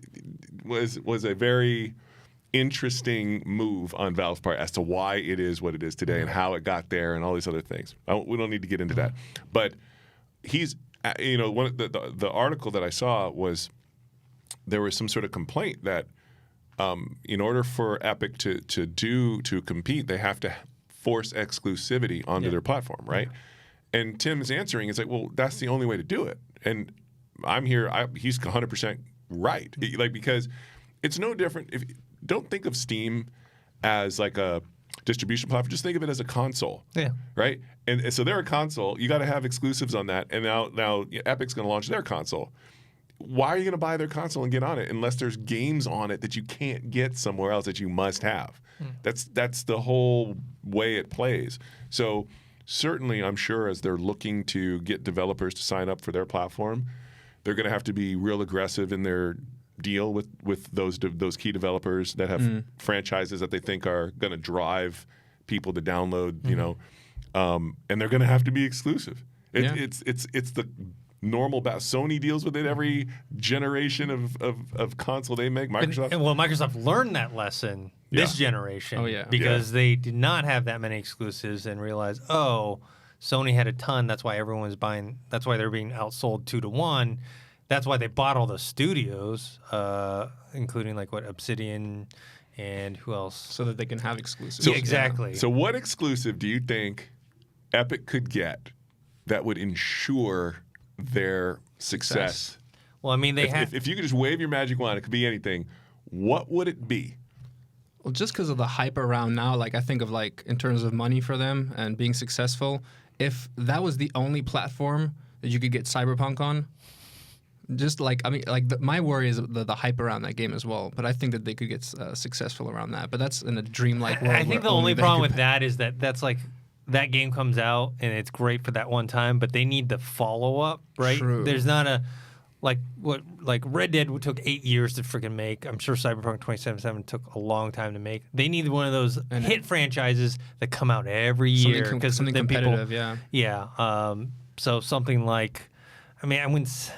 was a very interesting move on Valve's part as to why it is what it is today and how it got there and all these other things. We don't need to get into that, but he's one of the article that I saw was there was some sort of complaint that in order for Epic to compete, they have to force exclusivity onto their platform, right? And Tim's answering is like, well, that's the only way to do it. And I'm here. He's 100% right. Because it's no different. Don't think of Steam as like a distribution platform. Just think of it as a console. Yeah. Right. And so they're a console. You got to have exclusives on that. And now Epic's going to launch their console. Why are you going to buy their console and get on it unless there's games on it that you can't get somewhere else that you must have? That's the whole way it plays. So certainly, I'm sure as they're looking to get developers to sign up for their platform, they're going to have to be real aggressive in their deal with those key developers that have franchises that they think are going to drive people to download. And they're going to have to be exclusive. It's the normal. Sony deals with it every generation of console they make. Microsoft. And Microsoft learned that lesson this generation. Because they did not have that many exclusives and realized, Sony had a ton. That's why everyone's buying. That's why they're being outsold 2-1. That's why they bought all the studios, including like Obsidian and who else, so that they can have exclusives. So, exactly. So what exclusive do you think Epic could get that would ensure their success? Well, I mean, if you could just wave your magic wand, it could be anything. What would it be? Well, just because of the hype around now, like I think of like in terms of money for them and being successful, if that was the only platform that you could get Cyberpunk on, just like my worry is the hype around that game as well. But I think that they could get successful around that. But that's in a dreamlike world. I think the only problem with that is that's like that game comes out and it's great for that one time, but they need the follow up, right? True. There's not a like Red Dead took 8 years to freaking make. I'm sure Cyberpunk 2077 took a long time to make. They need one of those hit franchises that come out every year because something then competitive, people, yeah. So something like, I mean, I wouldn't,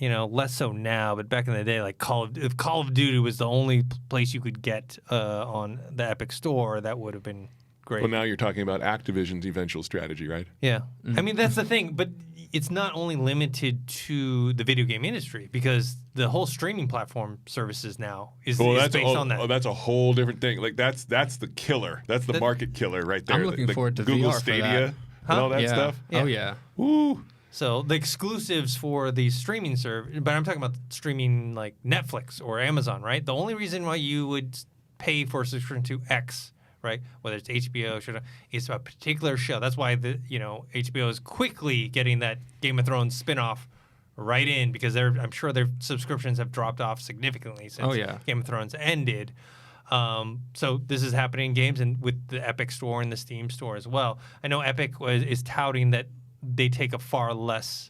less so now, but back in the day, like if Call of Duty was the only place you could get on the Epic Store, that would have been great. Well, now you're talking about Activision's eventual strategy, right? Yeah. I mean, that's the thing, but it's not only limited to the video game industry because the whole streaming platform services now is based on that. Oh, that's a whole different thing. Like that's the killer. That's the market killer right there. I'm looking forward to Google VR Stadia for that. and all that stuff. Yeah. Oh yeah. Woo. So the exclusives for the streaming but I'm talking about streaming like Netflix or Amazon, right? The only reason why you would pay for a subscription to X, right, whether it's HBO, it's a particular show. That's why HBO is quickly getting that Game of Thrones spinoff right in because I'm sure their subscriptions have dropped off significantly since Game of Thrones ended. So this is happening in games and with the Epic Store and the Steam Store as well. I know Epic is touting that they take a far less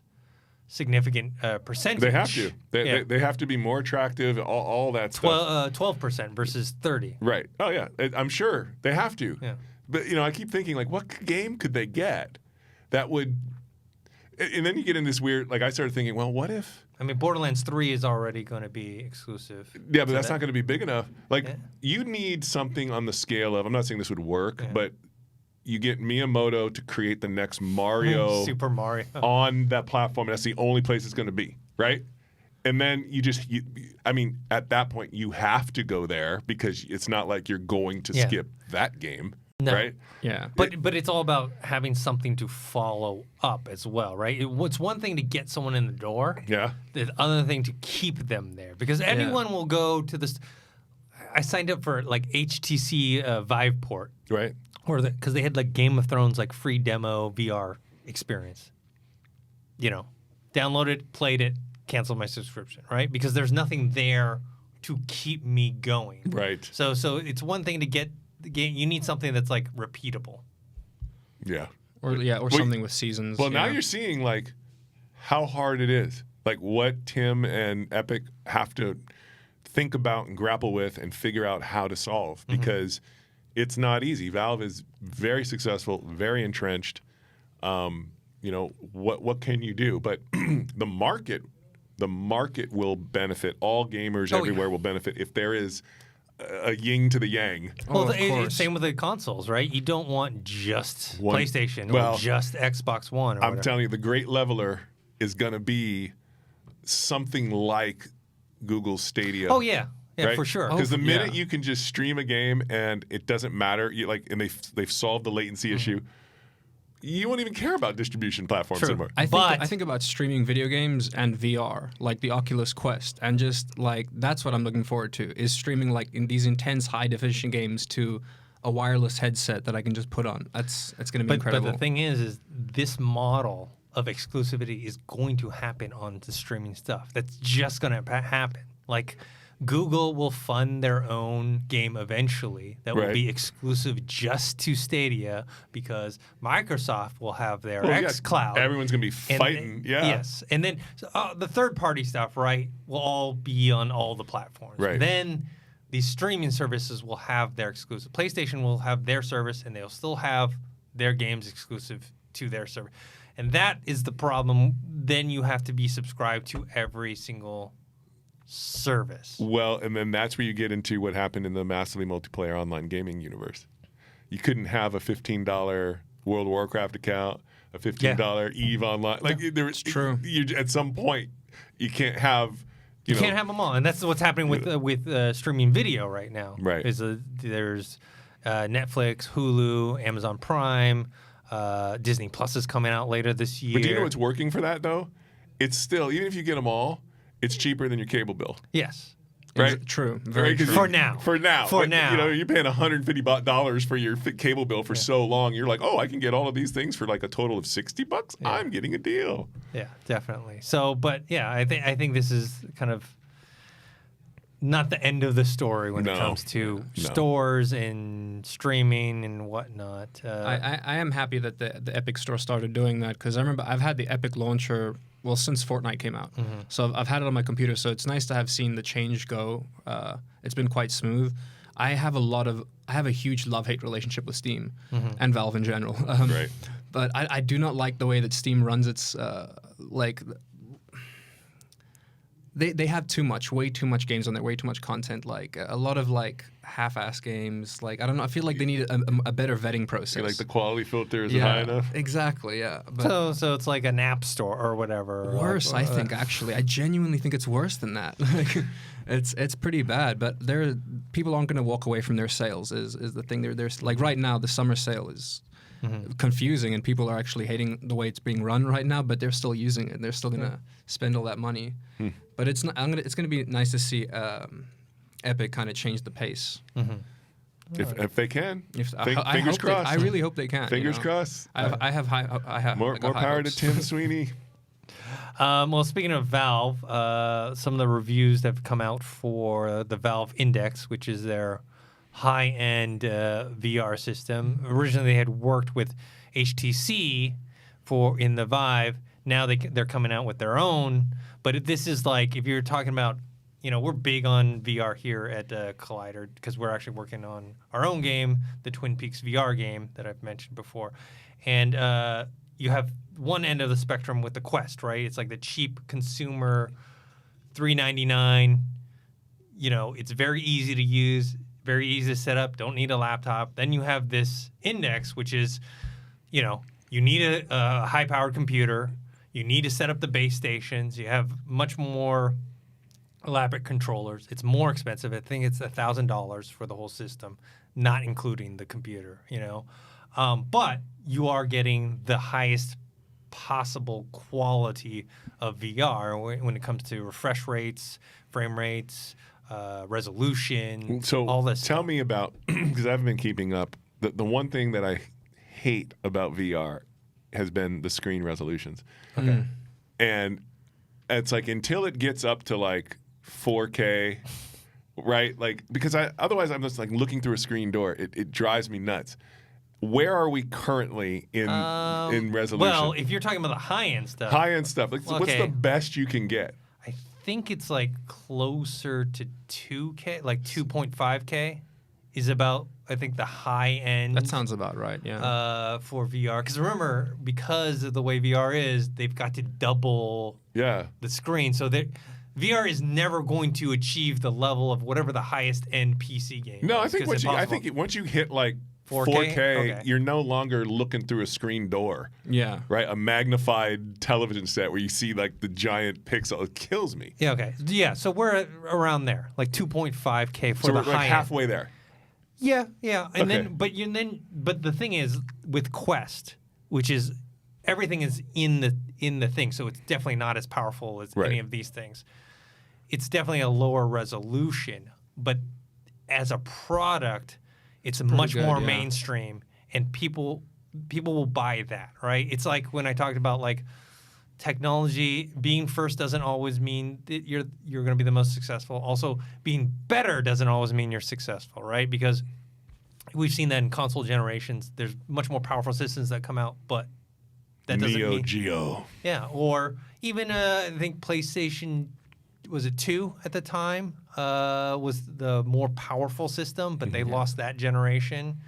significant percentage. They have to. They have to be more attractive. All that stuff. 12% versus 30%. Right. Oh yeah. I'm sure they have to. Yeah. But I keep thinking like, what game could they get that would? And then you get in this weird. Like I started thinking, well, what if? I mean, Borderlands 3 is already going to be exclusive. Yeah, but that's not going to be big enough. Like you need something on the scale of. I'm not saying this would work, but. You get Miyamoto to create the next Mario, Super Mario, on that platform. And that's the only place it's going to be, right? And then at that point, you have to go there because it's not like you're going to skip that game, right? Yeah. But it's all about having something to follow up as well, right? It's one thing to get someone in the door. Yeah. The other thing to keep them there because anyone will go to this. I signed up for like HTC Viveport, right? Because they had like Game of Thrones like free demo VR experience. Downloaded it, played it, canceled my subscription, right? Because there's nothing there to keep me going. Right. So it's one thing to get the game. You need something that's like repeatable. Yeah. Or something with seasons. Well, now you're seeing like how hard it is. Like what Tim and Epic have to think about and grapple with and figure out how to solve because it's not easy. Valve is very successful, very entrenched. What can you do? But the market will benefit. All gamers everywhere will benefit if there is a yin to the yang. Well, same with the consoles, right? You don't want just PlayStation or just Xbox One. I'm telling you, the great leveler is going to be something like Google Stadia. Oh yeah. Yeah, right? For sure. Because the minute you can just stream a game and it doesn't matter, and they've solved the latency issue, you won't even care about distribution platforms anymore. I think about streaming video games and VR, like the Oculus Quest, and just like that's what I'm looking forward to is streaming like in these intense high definition games to a wireless headset that I can just put on. That's going to be incredible. But the thing is this model of exclusivity is going to happen on the streaming stuff. That's just going to happen. Like. Google will fund their own game eventually that will be exclusive just to Stadia because Microsoft will have their xCloud. Everyone's going to be fighting. Yes. And then the third-party stuff, right, will all be on all the platforms. Right. Then these streaming services will have their exclusive. PlayStation will have their service, and they'll still have their games exclusive to their server. And that is the problem. Then you have to be subscribed to every single service. Well, and then that's where you get into what happened in the massively multiplayer online gaming universe. You couldn't have a $15 World of Warcraft account, a $15 EVE Online. Like it's true. At some point, you can't have. You can't have them all, and that's what's happening with streaming video right now. Right. There's Netflix, Hulu, Amazon Prime, Disney Plus is coming out later this year. But do you know what's working for that though? It's still even if you get them all. It's cheaper than your cable bill. Yes. Right? True. Very true. For now. For now. You're paying $150 for your cable bill for so long. You're like, oh, I can get all of these things for like a total of $60. Yeah. I'm getting a deal. Yeah, definitely. So, but yeah, I think this is kind of not the end of the story when it comes to stores and streaming and whatnot. I am happy that the Epic Store started doing that because I remember I've had the Epic launcher since Fortnite came out. So I've had it on my computer, so it's nice to have seen the change go. It's been quite smooth. I have a huge love-hate relationship with Steam and Valve in general. Right. But I do not like the way that Steam runs its They have way too much games on there, way too much content, like a lot of like half-ass games. Like I don't know, I feel like they need a better vetting process. Like the quality filter isn't high enough. Exactly, yeah. But So it's like an app store or whatever. worse, I think. Actually, I genuinely think it's worse than that. Like, it's pretty bad. But people aren't going to walk away from their sales. Is the thing. There's like right now the summer sale is confusing, and people are actually hating the way it's being run right now. But they're still using it. They're still going to spend all that money. But it's not. It's going to be nice to see Epic kind of change the pace. If they can, I fingers crossed. I really hope they can. Fingers crossed. I have More power to Tim Sweeney. Well, speaking of Valve, some of the reviews that have come out for the Valve Index, which is their high-end VR system. Originally, they had worked with HTC in the Vive. Now they're coming out with their own. But this is like, if you're talking about, we're big on VR here at Collider because we're actually working on our own game, the Twin Peaks VR game that I've mentioned before. And you have one end of the spectrum with the Quest, right? It's like the cheap consumer, $399. It's very easy to use, very easy to set up, don't need a laptop. Then you have this Index, which is, you need a high-powered computer. You need to set up the base stations. You have much more elaborate controllers. It's more expensive. I think it's $1,000 for the whole system, not including the computer, But you are getting the highest possible quality of VR when it comes to refresh rates, frame rates, resolution, all this Tell stuff. me about, because I haven't been keeping up, the one thing that I hate about VR has been the screen resolutions. Okay. And it's like until it gets up to like 4K, right? Like because otherwise I'm just like looking through a screen door. It drives me nuts. Where are we currently in resolution? Well, if you're talking about the high-end stuff. High-end stuff. Like, what's the best you can get? I think it's like closer to 2K, like 2.5K is about, I think, the high end. That sounds about right, yeah. For VR. Because remember, because of the way VR is, they've got to double the screen. So VR is never going to achieve the level of whatever the highest end PC game No, is. I think once you hit like 4K, okay. You're no longer looking through a screen door. Yeah. Right? A magnified television set where you see like the giant pixel. It kills me. Yeah, okay. Yeah, so we're around there, like 2.5K for so the we're high like end. halfway there. Yeah, and Okay. but the thing is with Quest, which is everything is in the thing, so it's definitely not as powerful as any of these things. It's definitely a lower resolution, but as a product, it's much more mainstream, and people will buy that, right? It's like when I talked about like technology being first doesn't always mean that you're going to be the most successful. Also, being better doesn't always mean you're successful, right? Because we've seen that in console generations. There's much more powerful systems that come out, but that doesn't Neo mean... Geo. Yeah, or even I think PlayStation, was it 2 at the time, was the more powerful system, but they lost that generation.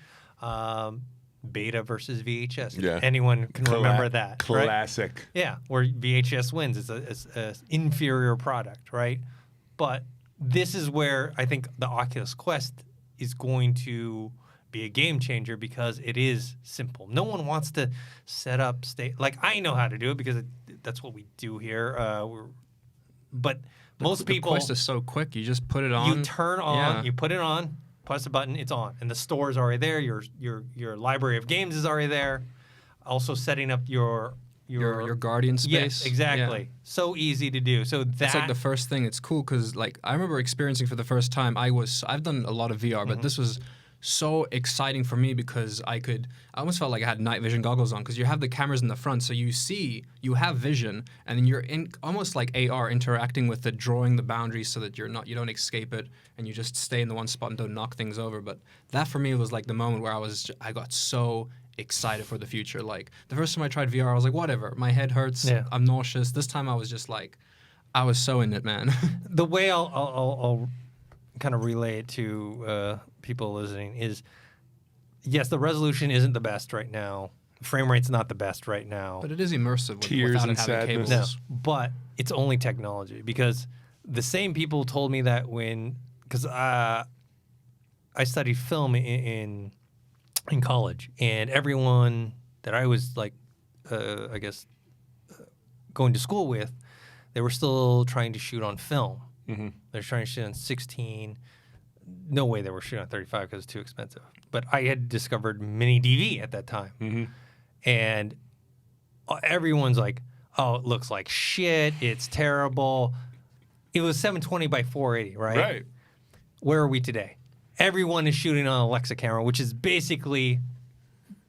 Beta versus VHS. Yeah. Anyone can remember that. Classic. Right? Yeah, where VHS wins. It's an inferior product, right? But this is where I think the Oculus Quest is going to be a game changer because it is simple. No one wants to set up like I know how to do it because that's what we do here. But most people... The Quest is so quick. You just put it on. You turn on, you put it on, press a button, it's on. And the store is already there. Your library of games is already there. Also setting up your Guardian space. Yes, exactly. Yeah. So easy to do. So that's like the first thing. It's cool because like I remember experiencing for the first time. I've done a lot of VR, but this was so exciting for me because I almost felt like I had night vision goggles on because you have the cameras in the front, so you have vision, and then you're in almost like AR interacting with it, drawing the boundaries so that you don't escape it, and you just stay in the one spot and don't knock things over. But that for me was like the moment where I got so excited for the future. Like the first time I tried VR, I was like, whatever, my head hurts, Yeah. I'm nauseous. This time I was just like, I was so in it, man. The way I'll kind of relay it to people listening is, yes, the resolution isn't the best right now. Frame rate's not the best right now. But it is immersive Tears without and it having sadness. cables. No, but it's only technology, because the same people told me that because I studied film in college, and everyone that I was like, I guess, going to school with, they were still trying to shoot on film. Mm-hmm. They're trying to shoot on 16. No way they were shooting on 35 because it's too expensive. But I had discovered mini DV at that time. Mm-hmm. And everyone's like, oh, it looks like shit. It's terrible. It was 720 by 480, right? Right. Where are we today? Everyone is shooting on Alexa camera, which is basically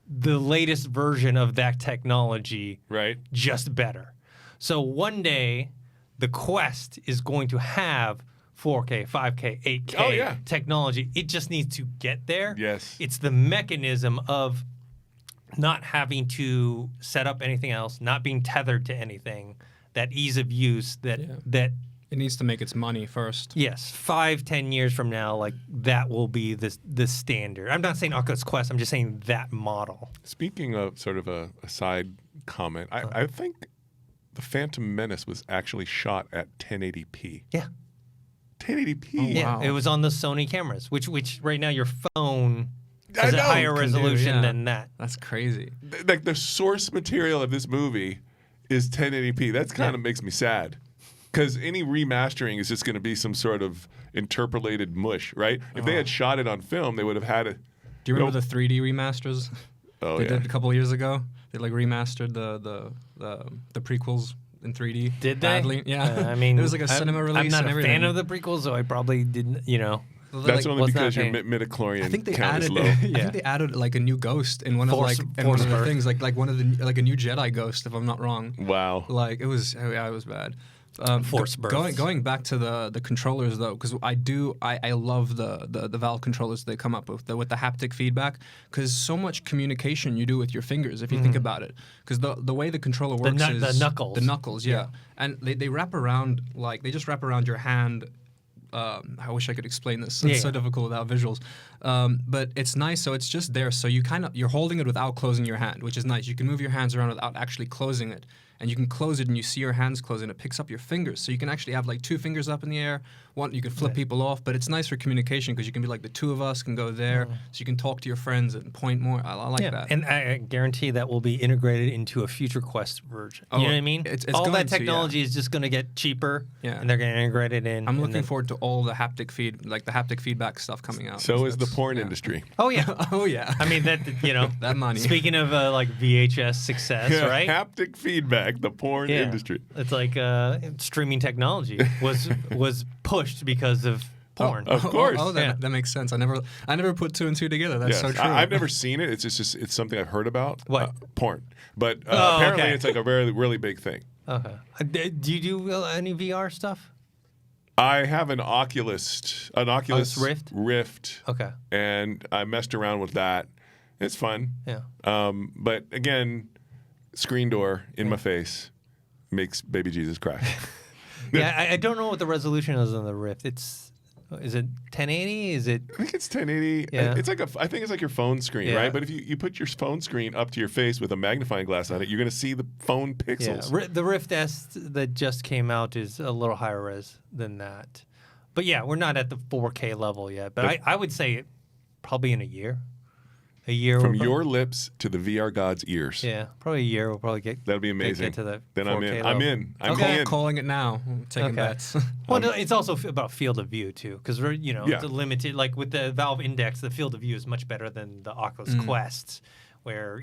the latest version of that technology, Right. just better. So one day, the Quest is going to have 4K, 5K, 8K Oh, yeah. technology. It just needs to get there. Yes. It's the mechanism of not having to set up anything else, not being tethered to anything, that ease of use that It needs to make its money first. yes, 5-10 years from now, like that will be the standard. I'm not saying Oculus Quest, I'm just saying that model. Speaking of sort of a side comment, I think the Phantom Menace was actually shot at 1080p. Yeah. 1080p. Oh, Yeah, wow. it was on the Sony cameras, which right now your phone I has a know. higher Can do, resolution yeah. than that. That's crazy. Like the source material of this movie is 1080p. That's kind of makes me sad. Because any remastering is just going to be some sort of interpolated mush, right? If they had shot it on film, they would have had it. Do you remember the 3D remasters Oh, they yeah. did a couple of years ago? They like remastered the prequels in 3D. Did they? Badly. Yeah. I mean, it was like a cinema release. I'm not and a everything. fan of the prequels, so I probably didn't. That's only was not because your paying- midichlorian I think they count added. is low. I think they added like a new ghost in one of Force like in one of the birth. things, like one of the like a new Jedi ghost, if I'm not wrong. Wow. Like it was bad. Force births. Going back to the controllers though, because I love the Valve controllers they come up with the haptic feedback, because so much communication you do with your fingers if you think about it, because the way the controller works is the knuckles, yeah. And they wrap around, like they just wrap around your hand. I wish I could explain this. It's so difficult without visuals. But it's nice. So it's just there. So you're holding it without closing your hand, which is nice. You can move your hands around without actually closing it. And you can close it and you see your hands close and it picks up your fingers. So you can actually have like 2 fingers up in the air. One, you can flip people off, but it's nice for communication because you can be like the 2 of us can go there. So you can talk to your friends and point more. I like that. And I guarantee that will be integrated into a future Quest version. Oh, You know what I mean? it's all going that to, yeah. technology is just going to get cheaper, Yeah. and they're going to integrate it in. I'm and looking then- forward to all the haptic feedback stuff coming out. So is the That's- porn yeah. industry. Oh yeah. Oh yeah. I mean that That money. Speaking of like VHS success, right? Haptic feedback, the porn Yeah. industry. It's like streaming technology was pushed because of porn. Of course. Oh, that makes sense. I never put 2 and 2 together. That's Yes. so true. I've never seen it. It's just it's something I've heard about. What? Porn. But Oh, apparently okay. it's like a very really big thing. Okay. Do you do any VR stuff? I have an Oculus Rift? Rift, Okay. and I messed around with that. It's fun. Yeah. But again, screen door in my face makes baby Jesus cry. Yeah, I don't know what the resolution is on the Rift. Is it 1080? Is it? I think it's 1080. Yeah. It's like I think it's like your phone screen, Yeah. right? But if you put your phone screen up to your face with a magnifying glass on it, you're going to see the phone pixels. Yeah. The Rift S that just came out is a little higher res than that. But yeah, we're not at the 4K level yet. But I would say probably in a year. A year. From we'll your lips to the VR god's ears. Yeah, probably a year. We'll probably get. That'll be amazing. Get to the Then I'm 4K in. level. I'm in. I'm Okay. in. Calling it now. Taking Okay. bets. Well, no, it's also about field of view too, because Yeah. it's a limited. Like with the Valve Index, the field of view is much better than the Oculus Quest, where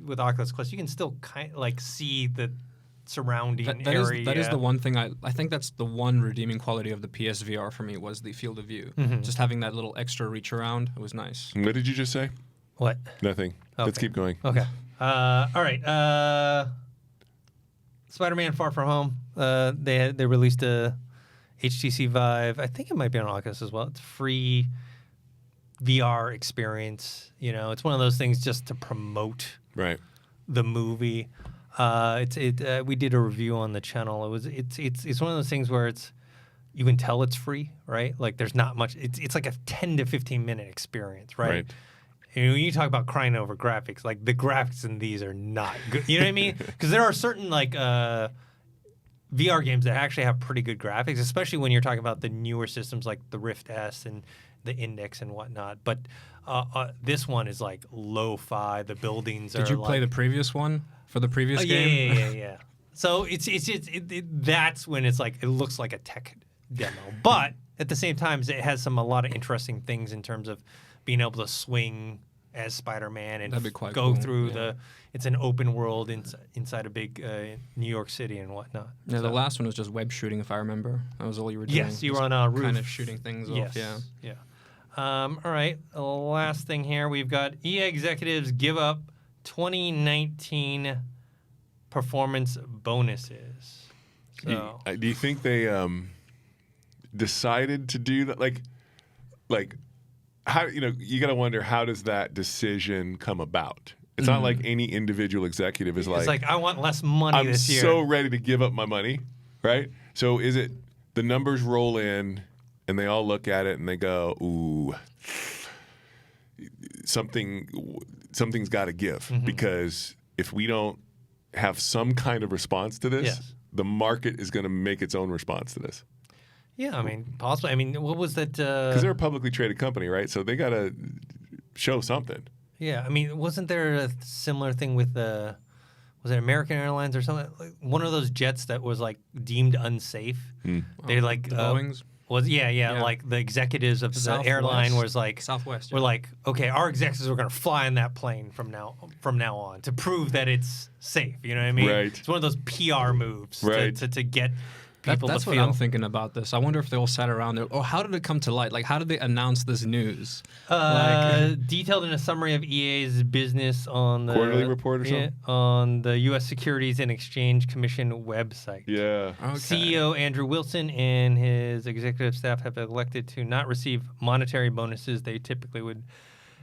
with Oculus Quest you can still see the surrounding area. That is the one thing I think that's the one redeeming quality of the PSVR for me was the field of view. Just having that little extra reach around, it was nice. What did you just say? What? Nothing. Let's Okay. keep going. Okay. All right. Spider-Man: Far From Home. They released a HTC Vive. I think it might be on Oculus as well. It's free. VR experience. You know, it's one of those things just to promote Right. the movie. We did a review on the channel. It's one of those things where you can tell it's free, right? Like there's not much. It's like a 10 to 15 minute experience, right? Right. And when you talk about crying over graphics, like the graphics in these are not good. You know what I mean? Because there are certain like VR games that actually have pretty good graphics, especially when you're talking about the newer systems like the Rift S and the Index and whatnot. But this one is like lo-fi. The buildings are. Did you play the previous one for the previous game? Yeah. So that's when it's like it looks like a tech demo, but at the same time, it has a lot of interesting things in terms of being able to swing as Spider-Man and That'd be quite go cool, through yeah. it's an open world inside a big New York City and whatnot. Yeah, the last one was just web shooting, if I remember. That was all you were doing. Yes, you were on a roof. Kind of shooting things off, yeah. Yeah. All right, last thing here. We've got EA executives give up 2019 performance bonuses. So. Do you think they decided to do that? Like how, you got to wonder, how does that decision come about? It's not like any individual executive is it's like I want less money I'm this year. so ready to give up my money, right? So is it the numbers roll in and they all look at it and they go, ooh, something's got to give, because if we don't have some kind of response to this, Yes. the market is going to make its own response to this. Yeah, I mean, possibly. I mean, what was that? Because they're a publicly traded company, right? So they got to show something. Yeah, I mean, wasn't there a similar thing with was it American Airlines or something? Like one of those jets that was like deemed unsafe. They like The Boeings? Yeah. Like the executives of the Southwest. airline was like Southwest, We're yeah. like, okay, our executives are going to fly on that plane from now on to prove that it's safe. You know what I mean? Right. It's one of those PR moves Right. to get people That's to what feel. I'm thinking about this. I wonder if they all sat around there. Oh, how did it come to light? Like, how did they announce this news? Detailed in a summary of EA's business on the Quarterly report or something? on the U.S. Securities and Exchange Commission website. Yeah. Okay. CEO Andrew Wilson and his executive staff have elected to not receive monetary bonuses they typically would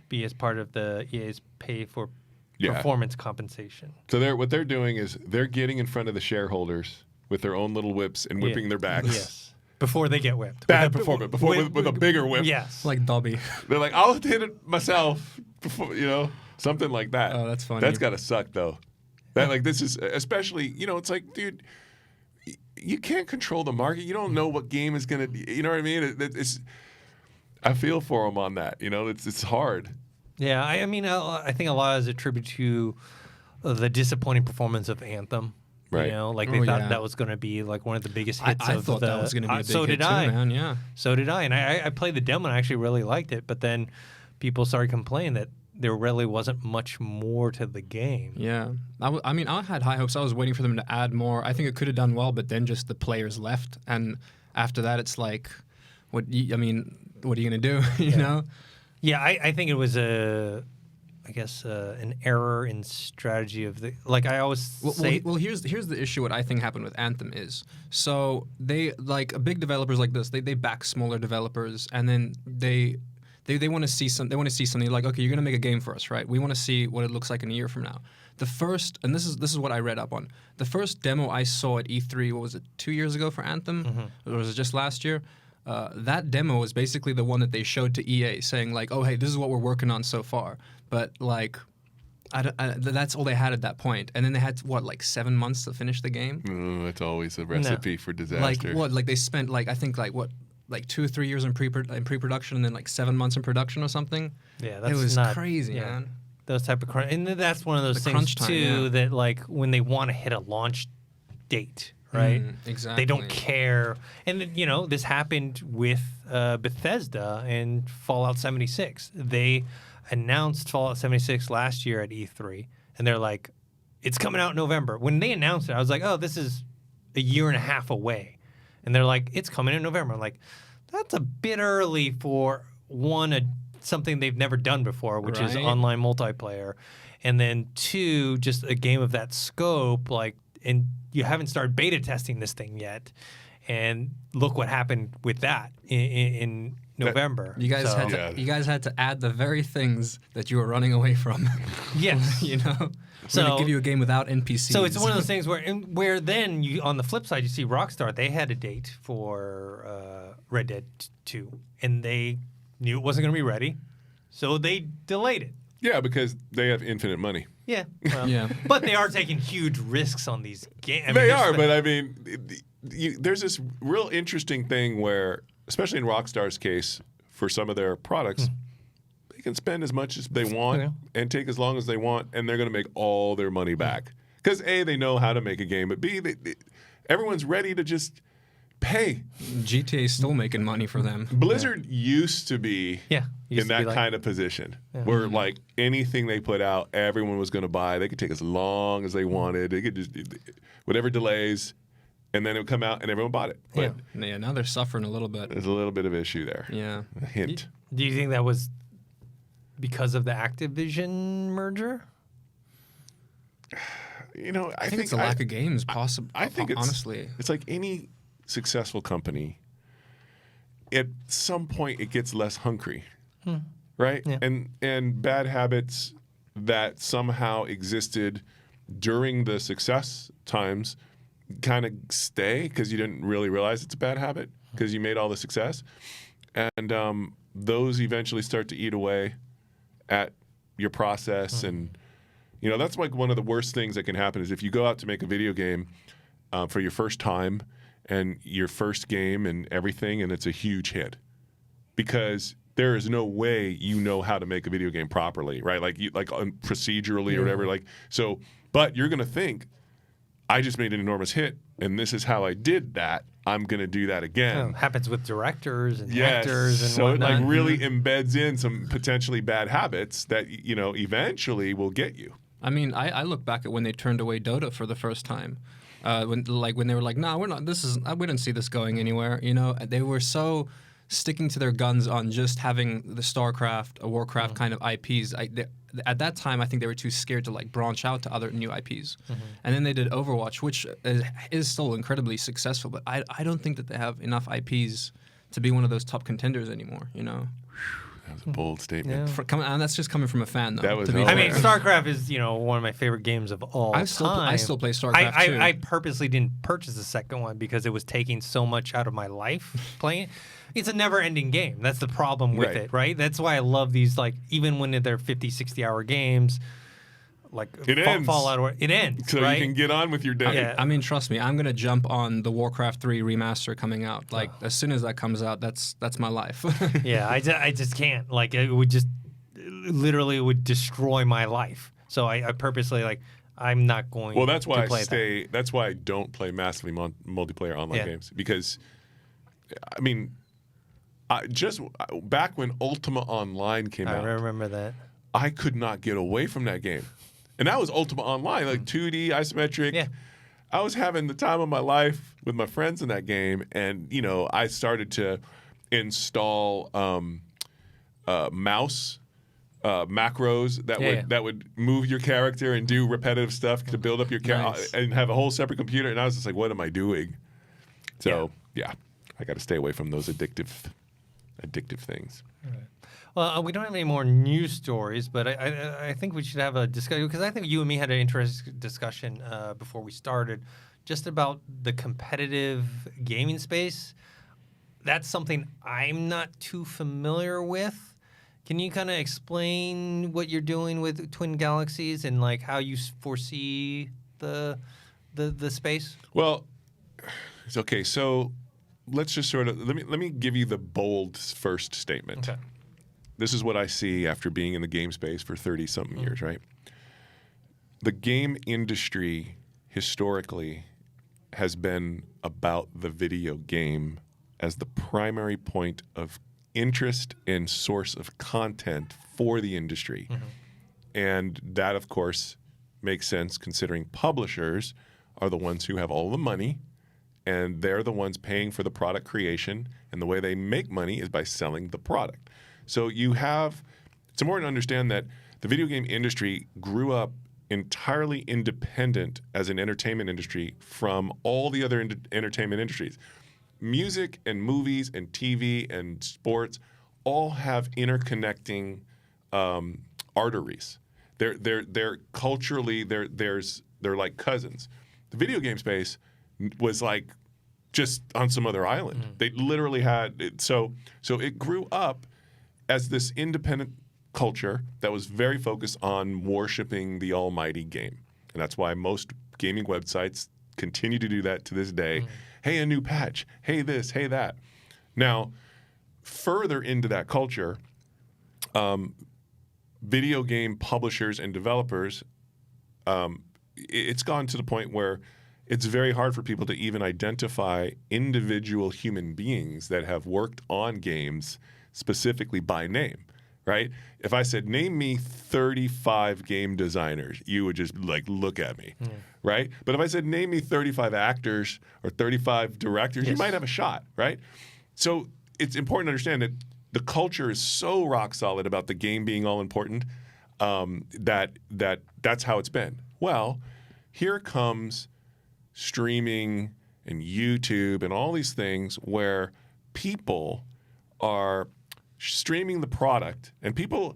be as part of the EA's pay for Yeah. performance compensation. So what they're doing is they're getting in front of the shareholders with their own little whips and whipping their backs. Yes. Before they get whipped. Bad performance. With a bigger whip. Yes. Like Dobby. They're like, I'll hit it myself before, something like that. Oh, that's funny. That's got to suck, though. This is, especially, it's like, dude, you can't control the market. You don't know what game is going to, you know what I mean? I feel for them on that. It's hard. Yeah, I mean, I think a lot is attributed to the disappointing performance of Anthem. Right. Like Oh, they thought yeah. that was going to be like one of the biggest hits I of thought the. that was going to be a big so hit did too, I. man. Yeah. So did I, and I played the demo and I actually really liked it. But then people started complaining that there really wasn't much more to the game. Yeah. I mean, I had high hopes. I was waiting for them to add more. I think it could have done well, but then just the players left. And after that, it's like, what are you going to do, you know? Yeah, I think it was an error in strategy of the. Like I always say. Well, here's the issue. What I think happened with Anthem is, so they big developers like this. They back smaller developers, and then they want to see some. They want to see something like, okay, you're gonna make a game for us, right? We want to see what it looks like in a year from now. The first, and this is what I read up on. The first demo I saw at E3, what was it, 2 years ago for Anthem, or was it just last year? That demo was basically the one that they showed to EA, saying like, "Oh, hey, this is what we're working on so far." But like, that's all they had at that point. And then they had 7 months to finish the game. It's always a recipe for disaster. Like what? Like they spent 2 or 3 years in pre-production, and then 7 months in production or something. Yeah, that's it was not crazy, yeah. man. Those type of crunch, and that's one of those The things crunch time, too yeah. that like when they want to hit a launch date, right? Exactly. They don't care, and then, this happened with Bethesda and Fallout 76. They announced Fallout 76 last year at E3, and they're like, "It's coming out in November." When they announced it, I was like, "Oh, this is a year and a half away," and they're like, "It's coming in November." I'm like, "That's a bit early for something they've never done before, which is Right. online multiplayer, and then 2, just a game of that scope, and you haven't started beta testing this thing yet, and look what happened with that in November. You guys had to add the very things that you were running away from. Yes. You know? So- We're going to give you a game without NPCs. So it's one of those things where then you, on the flip side, you see Rockstar. They had a date for Red Dead 2, and they knew it wasn't going to be ready, so they delayed it. Yeah, because they have infinite money. Yeah, well, Yeah. But they are taking huge risks on these games. They are, but I mean, there's this real interesting thing where, especially in Rockstar's case, for some of their products, they can spend as much as they want and take as long as they want, and they're going to make all their money back. Because A, they know how to make a game, but B, everyone's ready to just pay. GTA is still making money for them. Blizzard used to be used in to be that like- kind of position where like anything they put out, everyone was going to buy. They could take as long as they wanted. They could just whatever delays, and then it would come out and everyone bought it. But Yeah, now they're suffering a little bit. there's a little bit of issue there. Yeah. A hint. Do you think that was because of the Activision merger? You know, I think it's a lack of games, possible. I think it's honestly. it's like any successful company. At some point, it gets less hungry, right? Yeah. And bad habits that somehow existed during the success times kind of stay because you didn't really realize it's a bad habit because you made all the success, and those eventually start to eat away at your process and. You know, that's like one of the worst things that can happen is if you go out to make a video game for your first time and your first game and everything, and it's a huge hit. Because there is no way you know how to make a video game properly, right? Like procedurally or whatever. Like so, but you're going to think, I just made an enormous hit, and this is how I did that. I'm going to do that again. Happens with directors and Yes. actors and so whatnot. it like really embeds in some potentially bad habits that, you know, eventually will get you. I mean, I look back at when they turned away Dota for the first time, when they were like, "No, we're not. This is we didn't see this going anywhere." You know, they were so sticking to their guns on just having the StarCraft, a Warcraft kind of IPs. At that time, I think they were too scared to like branch out to other new IPs, and then they did Overwatch, which is still incredibly successful. But I don't think that they have enough IPs to be one of those top contenders anymore. You know. That was a bold statement. Yeah. And that's just coming from a fan, though. That was to be no I fair. mean, StarCraft is, you know, one of my favorite games of all time. I still play StarCraft too. I purposely didn't purchase the second one because it was taking so much out of my life playing it. It's a never-ending game. That's the problem with Right. it, right? That's why I love these, like, even when they're 50, 60-hour games, like It ends. Fallout, or it ends, So right? you can get on with your day. Yeah. I mean, trust me, I'm gonna jump on the Warcraft 3 remaster coming out. Like as soon as that comes out, that's my life. Yeah, I just can't. Like, it would just literally would destroy my life. So I purposely, like, I'm not going Well, that's why to play I stay. That's why I don't play massively multiplayer online Yeah. games because, I mean, back when Ultima Online came that. I out, remember that. I could not get away from that game, and that was Ultima Online, like 2D isometric. Yeah. I was having the time of my life with my friends in that game, and you know, I started to install mouse macros that would move your character and do repetitive stuff to build up your character Nice. and have a whole separate computer. And I was just like, what am I doing? So yeah, I got to stay away from those addictive things. Well, we don't have any more news stories, but I think we should have a discussion because I think you and me had an interesting discussion before we started just about the competitive gaming space. That's something I'm not too familiar with. Can you kind of explain what you're doing with Twin Galaxies and like how you foresee the space? Well, it's okay. So let's just sort of let me give you the bold first statement. Okay. This is what I see after being in the game space for 30-something years, right? The game industry historically has been about the video game as the primary point of interest and source of content for the industry. And that, of course, makes sense considering publishers are the ones who have all the money and they're the ones paying for the product creation, and the way they make money is by selling the product. So it's important to understand that the video game industry grew up entirely independent as an entertainment industry from all the other entertainment industries. music and movies and TV and sports all have interconnecting arteries. They're culturally they're like cousins. The video game space was like just on some other island. They literally had it, so it grew up as this independent culture that was very focused on worshiping the almighty game. And that's why most gaming websites continue to do that to this day. Hey, a new patch. Hey, this. Hey, that. Now, further into that culture, video game publishers and developers, it's gone to the point where it's very hard for people to even identify individual human beings that have worked on games specifically by name, right? If I said, name me 35 game designers, you would just like look at me, right? But if I said, name me 35 actors or 35 directors, you might have a shot, right? So it's important to understand that the culture is so rock solid about the game being all important that's how it's been. Well, here comes streaming and YouTube and all these things where people are streaming the product, and people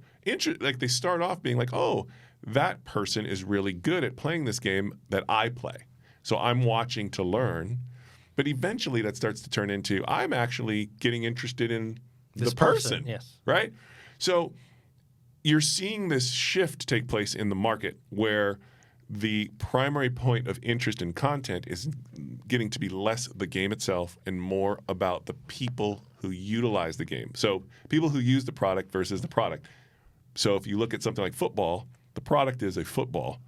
like they start off being like, oh, that person is really good at playing this game that I play, so I'm watching to learn. But eventually that starts to turn into, I'm actually getting interested in This the person, yes. right? So you're seeing this shift take place in the market where the primary point of interest in content is getting to be less the game itself and more about the people who utilize the game. So people who use the product versus the product. So if you look at something like football, the product is a football.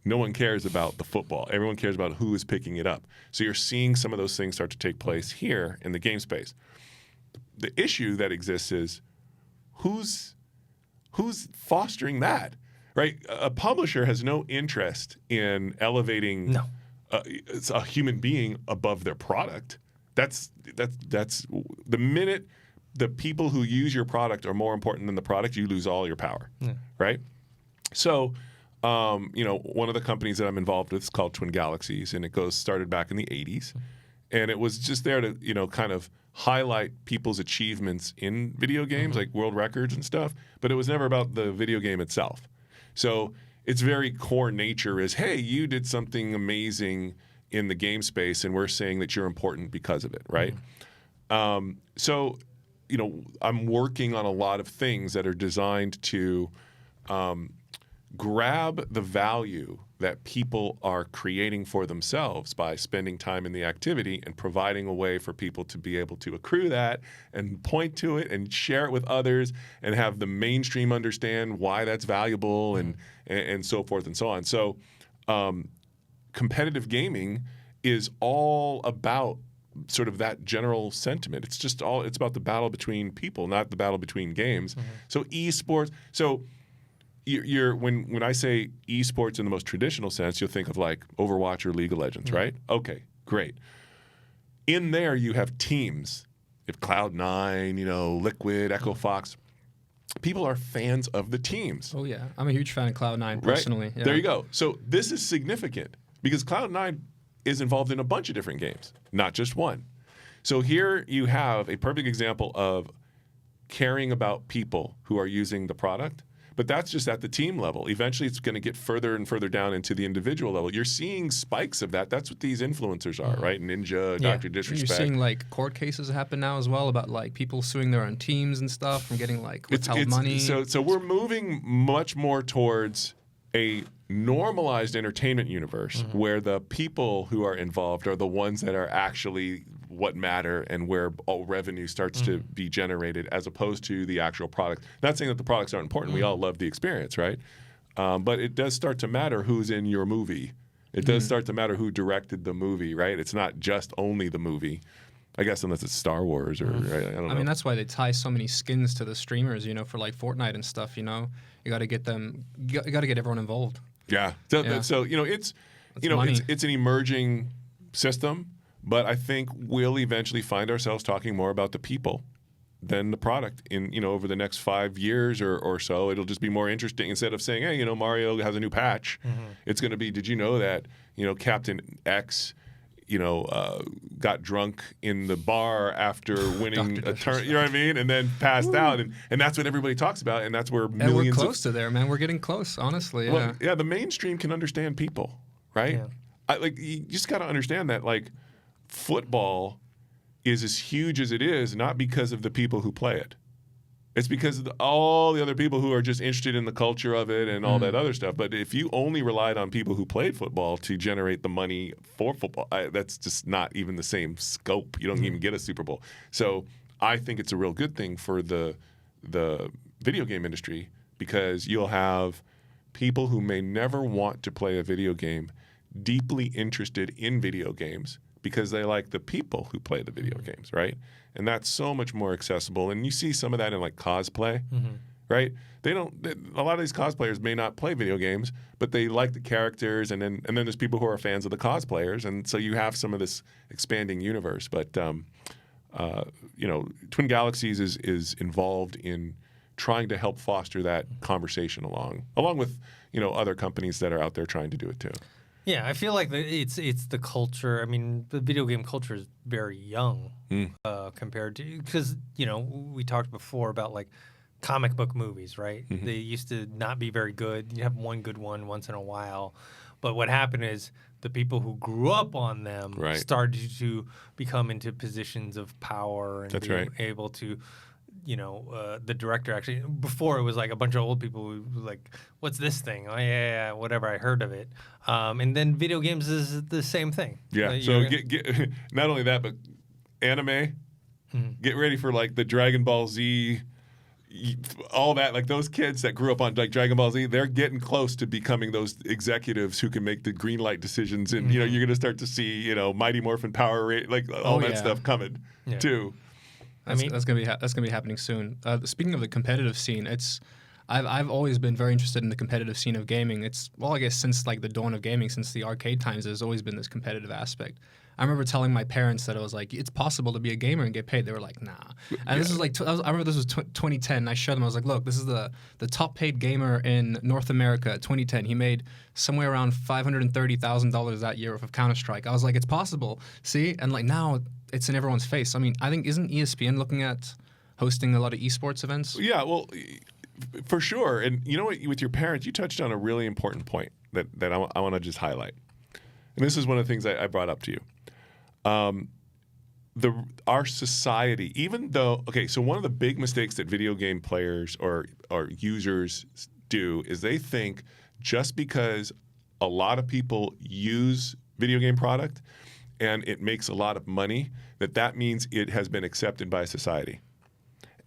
No one cares about the football. Everyone cares about who is picking it up. So you're seeing some of those things start to take place here in the game space. The issue that exists is who's fostering that? Right, a publisher has no interest in elevating a human being above their product. That's the minute the people who use your product are more important than the product, you lose all your power, right? So, one of the companies that I'm involved with is called Twin Galaxies, and it started back in the 80s, and it was just there to kind of highlight people's achievements in video games, like world records and stuff. But it was never about the video game itself. So its very core nature is, hey, you did something amazing in the game space, and we're saying that you're important because of it, right? So, I'm working on a lot of things that are designed to grab the value that people are creating for themselves by spending time in the activity and providing a way for people to be able to accrue that and point to it and share it with others and have the mainstream understand why that's valuable and so forth and so on. So competitive gaming is all about sort of that general sentiment. It's about the battle between people, not the battle between games. So esports. So when I say esports in the most traditional sense, you'll think of like Overwatch or League of Legends, right? Okay, great. In there, you have teams. You have Cloud9, Liquid, Echo Fox. People are fans of the teams. Oh yeah, I'm a huge fan of Cloud9 personally. Right? Yeah. There you go. So this is significant because Cloud9 is involved in a bunch of different games, not just one. So here you have a perfect example of caring about people who are using the product. But that's just at the team level. Eventually, it's going to get further and further down into the individual level. You're seeing spikes of that. That's what these influencers are, right? Ninja, Dr. Disrespect. You're seeing like court cases happen now as well about like people suing their own teams and stuff from getting like withheld money. So we're moving much more towards a normalized entertainment universe where the people who are involved are the ones that are actually what matter and where all revenue starts to be generated as opposed to the actual product. Not saying that the products aren't important. We all love the experience, right? But it does start to matter who's in your movie. It does start to matter who directed the movie, right? It's not just only the movie. I guess unless it's Star Wars or right? I don't know. I mean, that's why they tie so many skins to the streamers, for like Fortnite and stuff, You got to get them, you got to get everyone involved. Yeah. So it's it's an emerging system, but I think we'll eventually find ourselves talking more about the people than the product in over the next 5 years or so. It'll just be more interesting. Instead of saying, hey, Mario has a new patch, it's going to be, did you know that Captain X got drunk in the bar after winning a turn. You know what I mean? And then passed out, and that's what everybody talks about, and that's where millions. And we're close to there, man. We're getting close, honestly. Yeah. Well, yeah. The mainstream can understand people, right? Yeah. You just got to understand that, like, football is as huge as it is not because of the people who play it. It's because of all the other people who are just interested in the culture of it and all that other stuff. But if you only relied on people who played football to generate the money for football, that's just not even the same scope. You don't even get a Super Bowl. So I think it's a real good thing for the video game industry, because you'll have people who may never want to play a video game deeply interested in video games because they like the people who play the video games, right? And that's so much more accessible. And you see some of that in, like, cosplay, right? A lot of these cosplayers may not play video games, but they like the characters, and then there's people who are fans of the cosplayers, and so you have some of this expanding universe. But Twin Galaxies is involved in trying to help foster that conversation along with other companies that are out there trying to do it too. Yeah, I feel like it's the culture. I mean, the video game culture is very young compared to, because we talked before about, like, comic book movies, right? They used to not be very good. You have one good one once in a while, but what happened is the people who grew up on them started to become into positions of power and able to. The director actually, before it was like a bunch of old people who were like, what's this thing? Oh, yeah, whatever, I heard of it. And then video games is the same thing. Yeah, so get not only that, but anime, get ready for, like, the Dragon Ball Z, all that. Like, those kids that grew up on, like, Dragon Ball Z, they're getting close to becoming those executives who can make the green light decisions. And, you're going to start to see, Mighty Morphin Power Rate, like, all that stuff coming, too. That's gonna be happening soon. Speaking of the competitive scene, I've always been very interested in the competitive scene of gaming. I guess since, like, the dawn of gaming, since the arcade times, there's always been this competitive aspect. I remember telling my parents that I was like, it's possible to be a gamer and get paid. They were like, nah. And this was like, I remember this was 2010. And I showed them. I was like, look, this is the top paid gamer in North America. 2010, he made somewhere around $530,000 that year of Counter-Strike. I was like, it's possible. See, and, like, now it's in everyone's face. I mean, I think, isn't ESPN looking at hosting a lot of esports events? Yeah, well, for sure. And you know what, with your parents, you touched on a really important point that I want to just highlight. And this is one of the things I brought up to you. Our society, even though, so one of the big mistakes that video game players or users do is they think just because a lot of people use video game product and it makes a lot of money, that means it has been accepted by society.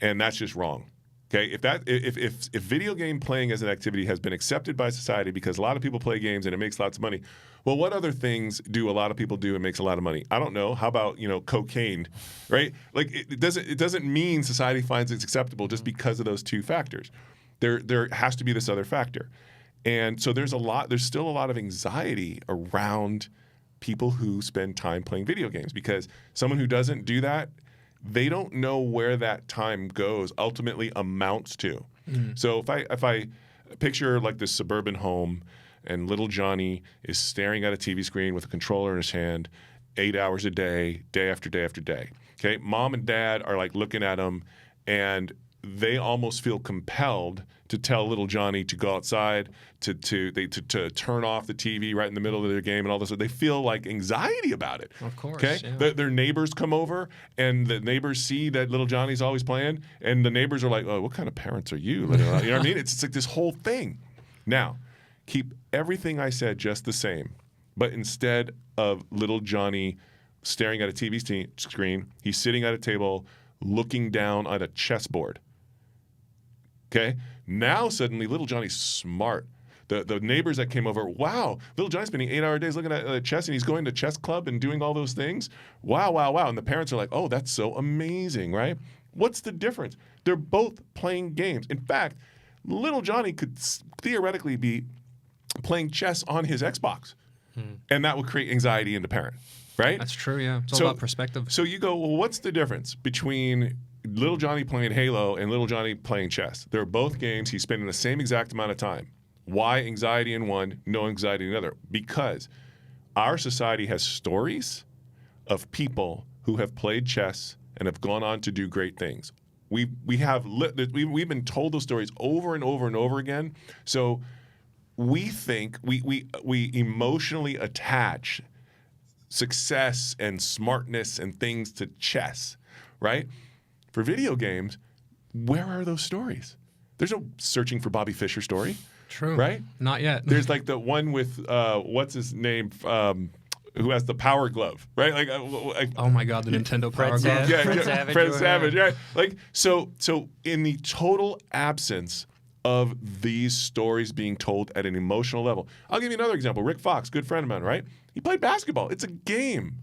And that's just wrong. Okay, if video game playing as an activity has been accepted by society because a lot of people play games and it makes lots of money, well, what other things do a lot of people do and makes a lot of money? I don't know. How about cocaine, right? Like, it doesn't mean society finds it acceptable just because of those two factors. There has to be this other factor, and so there's still a lot of anxiety around people who spend time playing video games, because someone who doesn't do that, they don't know where that time goes, ultimately amounts to. So if I picture, like, this suburban home and little Johnny is staring at a TV screen with a controller in his hand 8 hours a day, day after day after day. Okay, mom and dad are, like, looking at him, and they almost feel compelled to tell little Johnny to go outside, to turn off the TV right in the middle of their game and all this. They feel, like, anxiety about it. Of course. Okay. Yeah. Their neighbors come over, and the neighbors see that little Johnny's always playing, and the neighbors are like, "Oh, what kind of parents are you?" You know what I mean? It's like this whole thing. Now, keep everything I said just the same, but instead of little Johnny staring at a TV screen, he's sitting at a table looking down at a chessboard. Okay? Now suddenly little Johnny's smart. The neighbors that came over, wow, little Johnny's spending 8-hour days looking at chess, and he's going to chess club and doing all those things. Wow. And the parents are like, oh, that's so amazing, right? What's the difference? They're both playing games. In fact, little Johnny could theoretically be playing chess on his Xbox, and that would create anxiety in the parent, right? That's true, yeah. It's all about perspective. So you go, well, what's the difference between little Johnny playing Halo and little Johnny playing chess? They're both games. He's spending the same exact amount of time. Why anxiety in one, no anxiety in the other? Because our society has stories of people who have played chess and have gone on to do great things. We've been told those stories over and over and over again. So we think we emotionally attach success and smartness and things to chess, right? For video games, where are those stories? There's no searching for Bobby Fischer story. True. Right? Not yet. There's like the one with what's his name, who has the power glove, right? Oh my God, the Nintendo Power Glove. Fred Savage, right? Like so in the total absence of these stories being told at an emotional level. I'll give you another example. Rick Fox, good friend of mine, right? He played basketball. It's a game.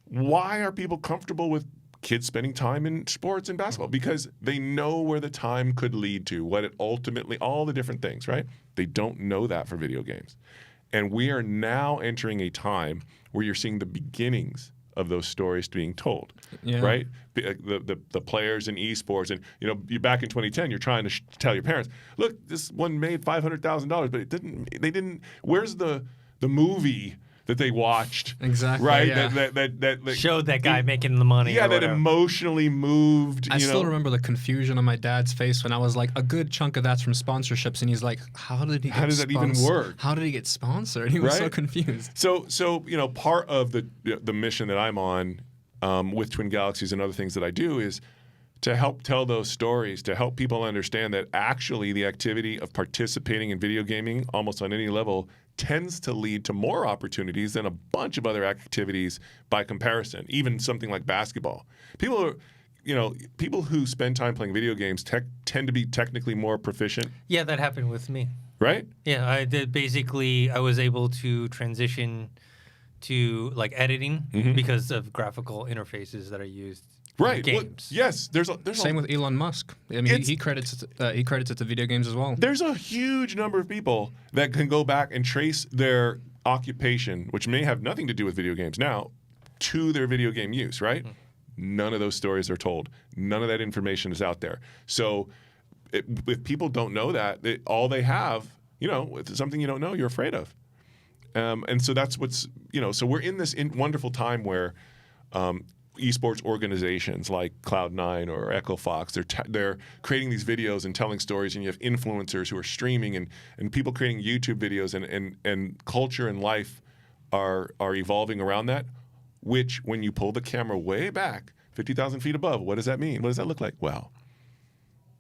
Why are people comfortable with kids spending time in sports and basketball? Because they know where the time could lead to, what it ultimately, all the different things, right? They don't know that for video games. And we are now entering a time where you're seeing the beginnings of those stories being told, right? The players in esports, and you back in 2010, you're trying to tell your parents, look, this one made $500,000, but it didn't. They didn't. Where's the movie that they watched? Exactly. Right. Yeah. That showed that guy making the money. Yeah, or that whatever. emotionally moved. I still remember the confusion on my dad's face when I was like, a good chunk of that's from sponsorships, and he's like, how does that even work? How did he get sponsored? He was so confused. So part of the mission that I'm on with Twin Galaxies and other things that I do is to help tell those stories, to help people understand that actually the activity of participating in video gaming almost on any level tends to lead to more opportunities than a bunch of other activities by comparison, even something like basketball. People who spend time playing video games tend to be technically more proficient. Yeah, that happened with me. Right? Yeah, I did. Basically, I was able to transition to like editing because of graphical interfaces that I used. Right. Games. Well, yes. There's same with Elon Musk. I mean, he credits it to video games as well. There's a huge number of people that can go back and trace their occupation, which may have nothing to do with video games now, to their video game use. Right. None of those stories are told. None of that information is out there. So if people don't know that, all they have, it's something you don't know, you're afraid of. And so that's what's, so we're in this wonderful time where esports organizations like Cloud9 or Echo Fox, they're creating these videos and telling stories, and you have influencers who are streaming and people creating YouTube videos, and culture and life are evolving around that, which when you pull the camera way back, 50,000 feet above, what does that mean? What does that look like? Well,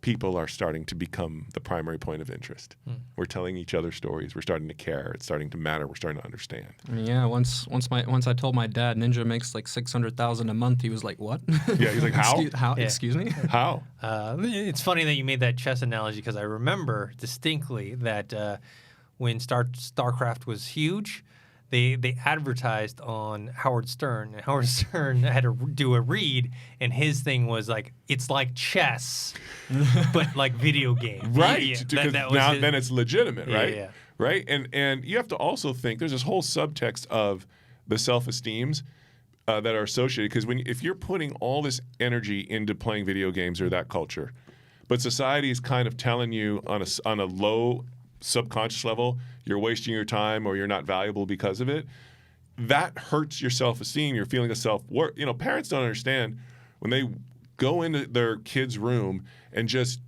people are starting to become the primary point of interest. We're telling each other stories. We're starting to care. It's starting to matter. We're starting to understand. Yeah. Once I told my dad Ninja makes like $600,000 a month, he was like, "What?" Yeah. He's like, "How? Excuse me? How?" It's funny that you made that chess analogy because I remember distinctly that when StarCraft was huge, they advertised on Howard Stern, and Howard Stern had to do a read, and his thing was like, it's like chess, but like video game. Right. Yeah, Because then it's legitimate, right? Yeah. Right. And you have to also think there's this whole subtext of the self-esteems that are associated, because if you're putting all this energy into playing video games or that culture, but society is kind of telling you on a low subconscious level, you're wasting your time or you're not valuable because of it, that hurts your self-esteem, your feeling of self-worth. Parents don't understand when they go into their kid's room and just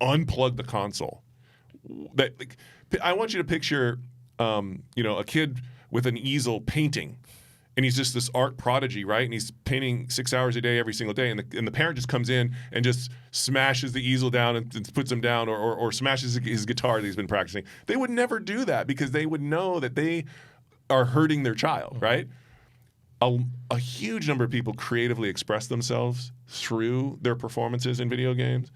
unplug the console. I want you to picture, a kid with an easel painting, and he's just this art prodigy, right? And he's painting 6 hours a day every single day, and the parent just comes in and just smashes the easel down and puts him down, or smashes his guitar that he's been practicing. They would never do that because they would know that they are hurting their child, right? A huge number of people creatively express themselves through their performances in video games.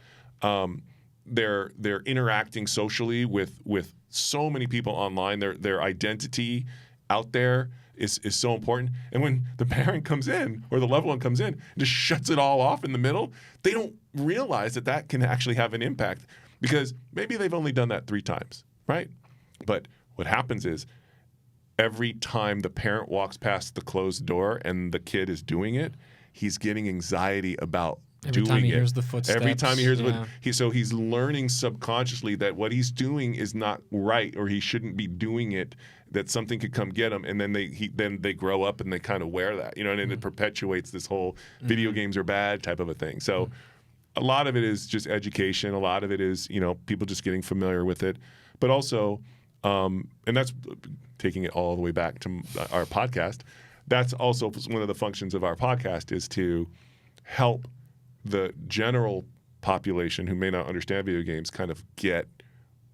They're interacting socially with so many people online. Their identity out there is so important. And when the parent comes in or the loved one comes in and just shuts it all off in the middle, they don't realize that can actually have an impact, because maybe they've only done that 3 times, right? But what happens is every time the parent walks past the closed door and the kid is doing it, he's getting anxiety about Every time he hears the footsteps. Every time he hears so he's learning subconsciously that what he's doing is not right, or he shouldn't be doing it, that something could come get him, and then they grow up and they kind of wear that, and it perpetuates this whole video games are bad type of a thing. So a lot of it is just education. A lot of it is, people just getting familiar with it. But also, and that's taking it all the way back to our podcast, that's also one of the functions of our podcast, is to help the general population who may not understand video games kind of get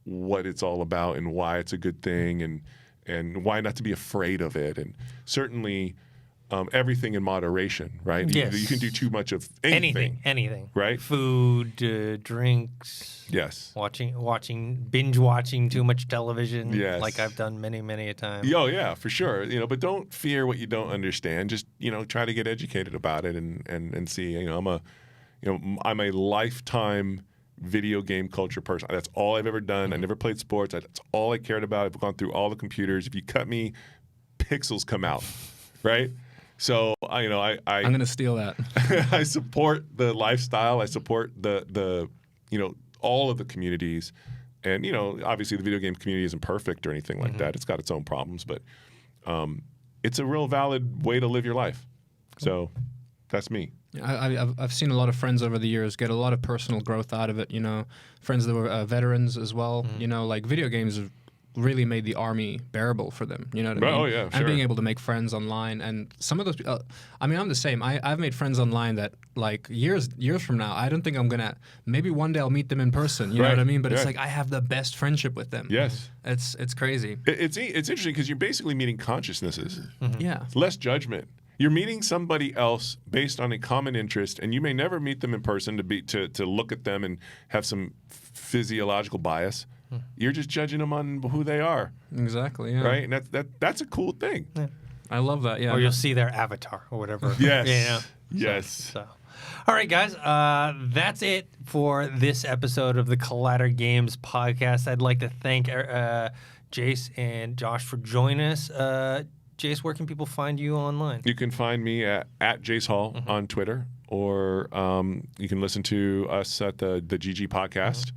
what it's all about and why it's a good thing, and why not to be afraid of it. And certainly everything in moderation, right? Yes. You can do too much of anything. Anything. Right? Food, drinks. Yes. Binge watching too much television. Yes. Like I've done many, many a time. Oh yeah, for sure. But don't fear what you don't understand. Just try to get educated about it and see. I'm a lifetime video game culture person. That's all I've ever done. I never played sports. That's all I cared about. I've gone through all the computers. If you cut me, pixels come out, right? So I'm going to steal that. I support the lifestyle. I support the all of the communities, and obviously the video game community isn't perfect or anything like that. It's got its own problems, but it's a real valid way to live your life. So that's me. I've seen a lot of friends over the years get a lot of personal growth out of it. Friends that were veterans as well. Like video games have really made the army bearable for them. You know what I mean? Oh yeah, and being able to make friends online, and some of those. I'm the same. I've made friends online that like years from now, I don't think I'm gonna. Maybe one day I'll meet them in person. You know what I mean? But it's like I have the best friendship with them. Yes, it's crazy. It's interesting because you're basically meeting consciousnesses. Yeah, less judgment. You're meeting somebody else based on a common interest, and you may never meet them in person to look at them and have some physiological bias. You're just judging them on who they are. Exactly. Yeah. Right, and that's a cool thing. Yeah. I love that. Yeah. Or you'll see their avatar or whatever. Yes. Yes. So. All right, guys. That's it for this episode of the Collider Games podcast. I'd like to thank Jace and Josh for joining us. Jace, where can people find you online? You can find me at Jace Hall on Twitter, or you can listen to us at the GG podcast,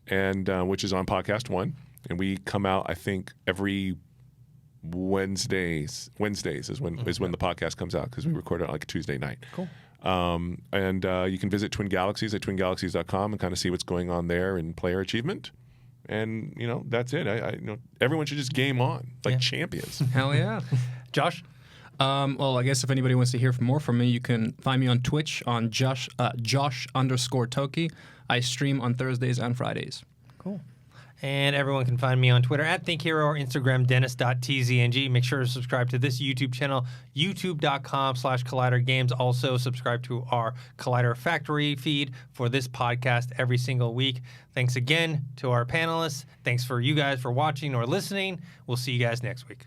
and which is on PodcastOne, and we come out I think every Wednesdays is when the podcast comes out, because we record it on like a Tuesday night. Cool. And you can visit Twin Galaxies at twingalaxies.com and kind of see what's going on there in player achievement. And that's it. Everyone should just game on like champions. Hell yeah. Josh? Well, I guess if anybody wants to hear more from me, you can find me on Twitch on Josh_Toki. I stream on Thursdays and Fridays. Cool. And everyone can find me on Twitter at ThinkHero or Instagram, Dennis.tzng. Make sure to subscribe to this YouTube channel, youtube.com/ColliderGames. Also, subscribe to our Collider Factory feed for this podcast every single week. Thanks again to our panelists. Thanks for you guys for watching or listening. We'll see you guys next week.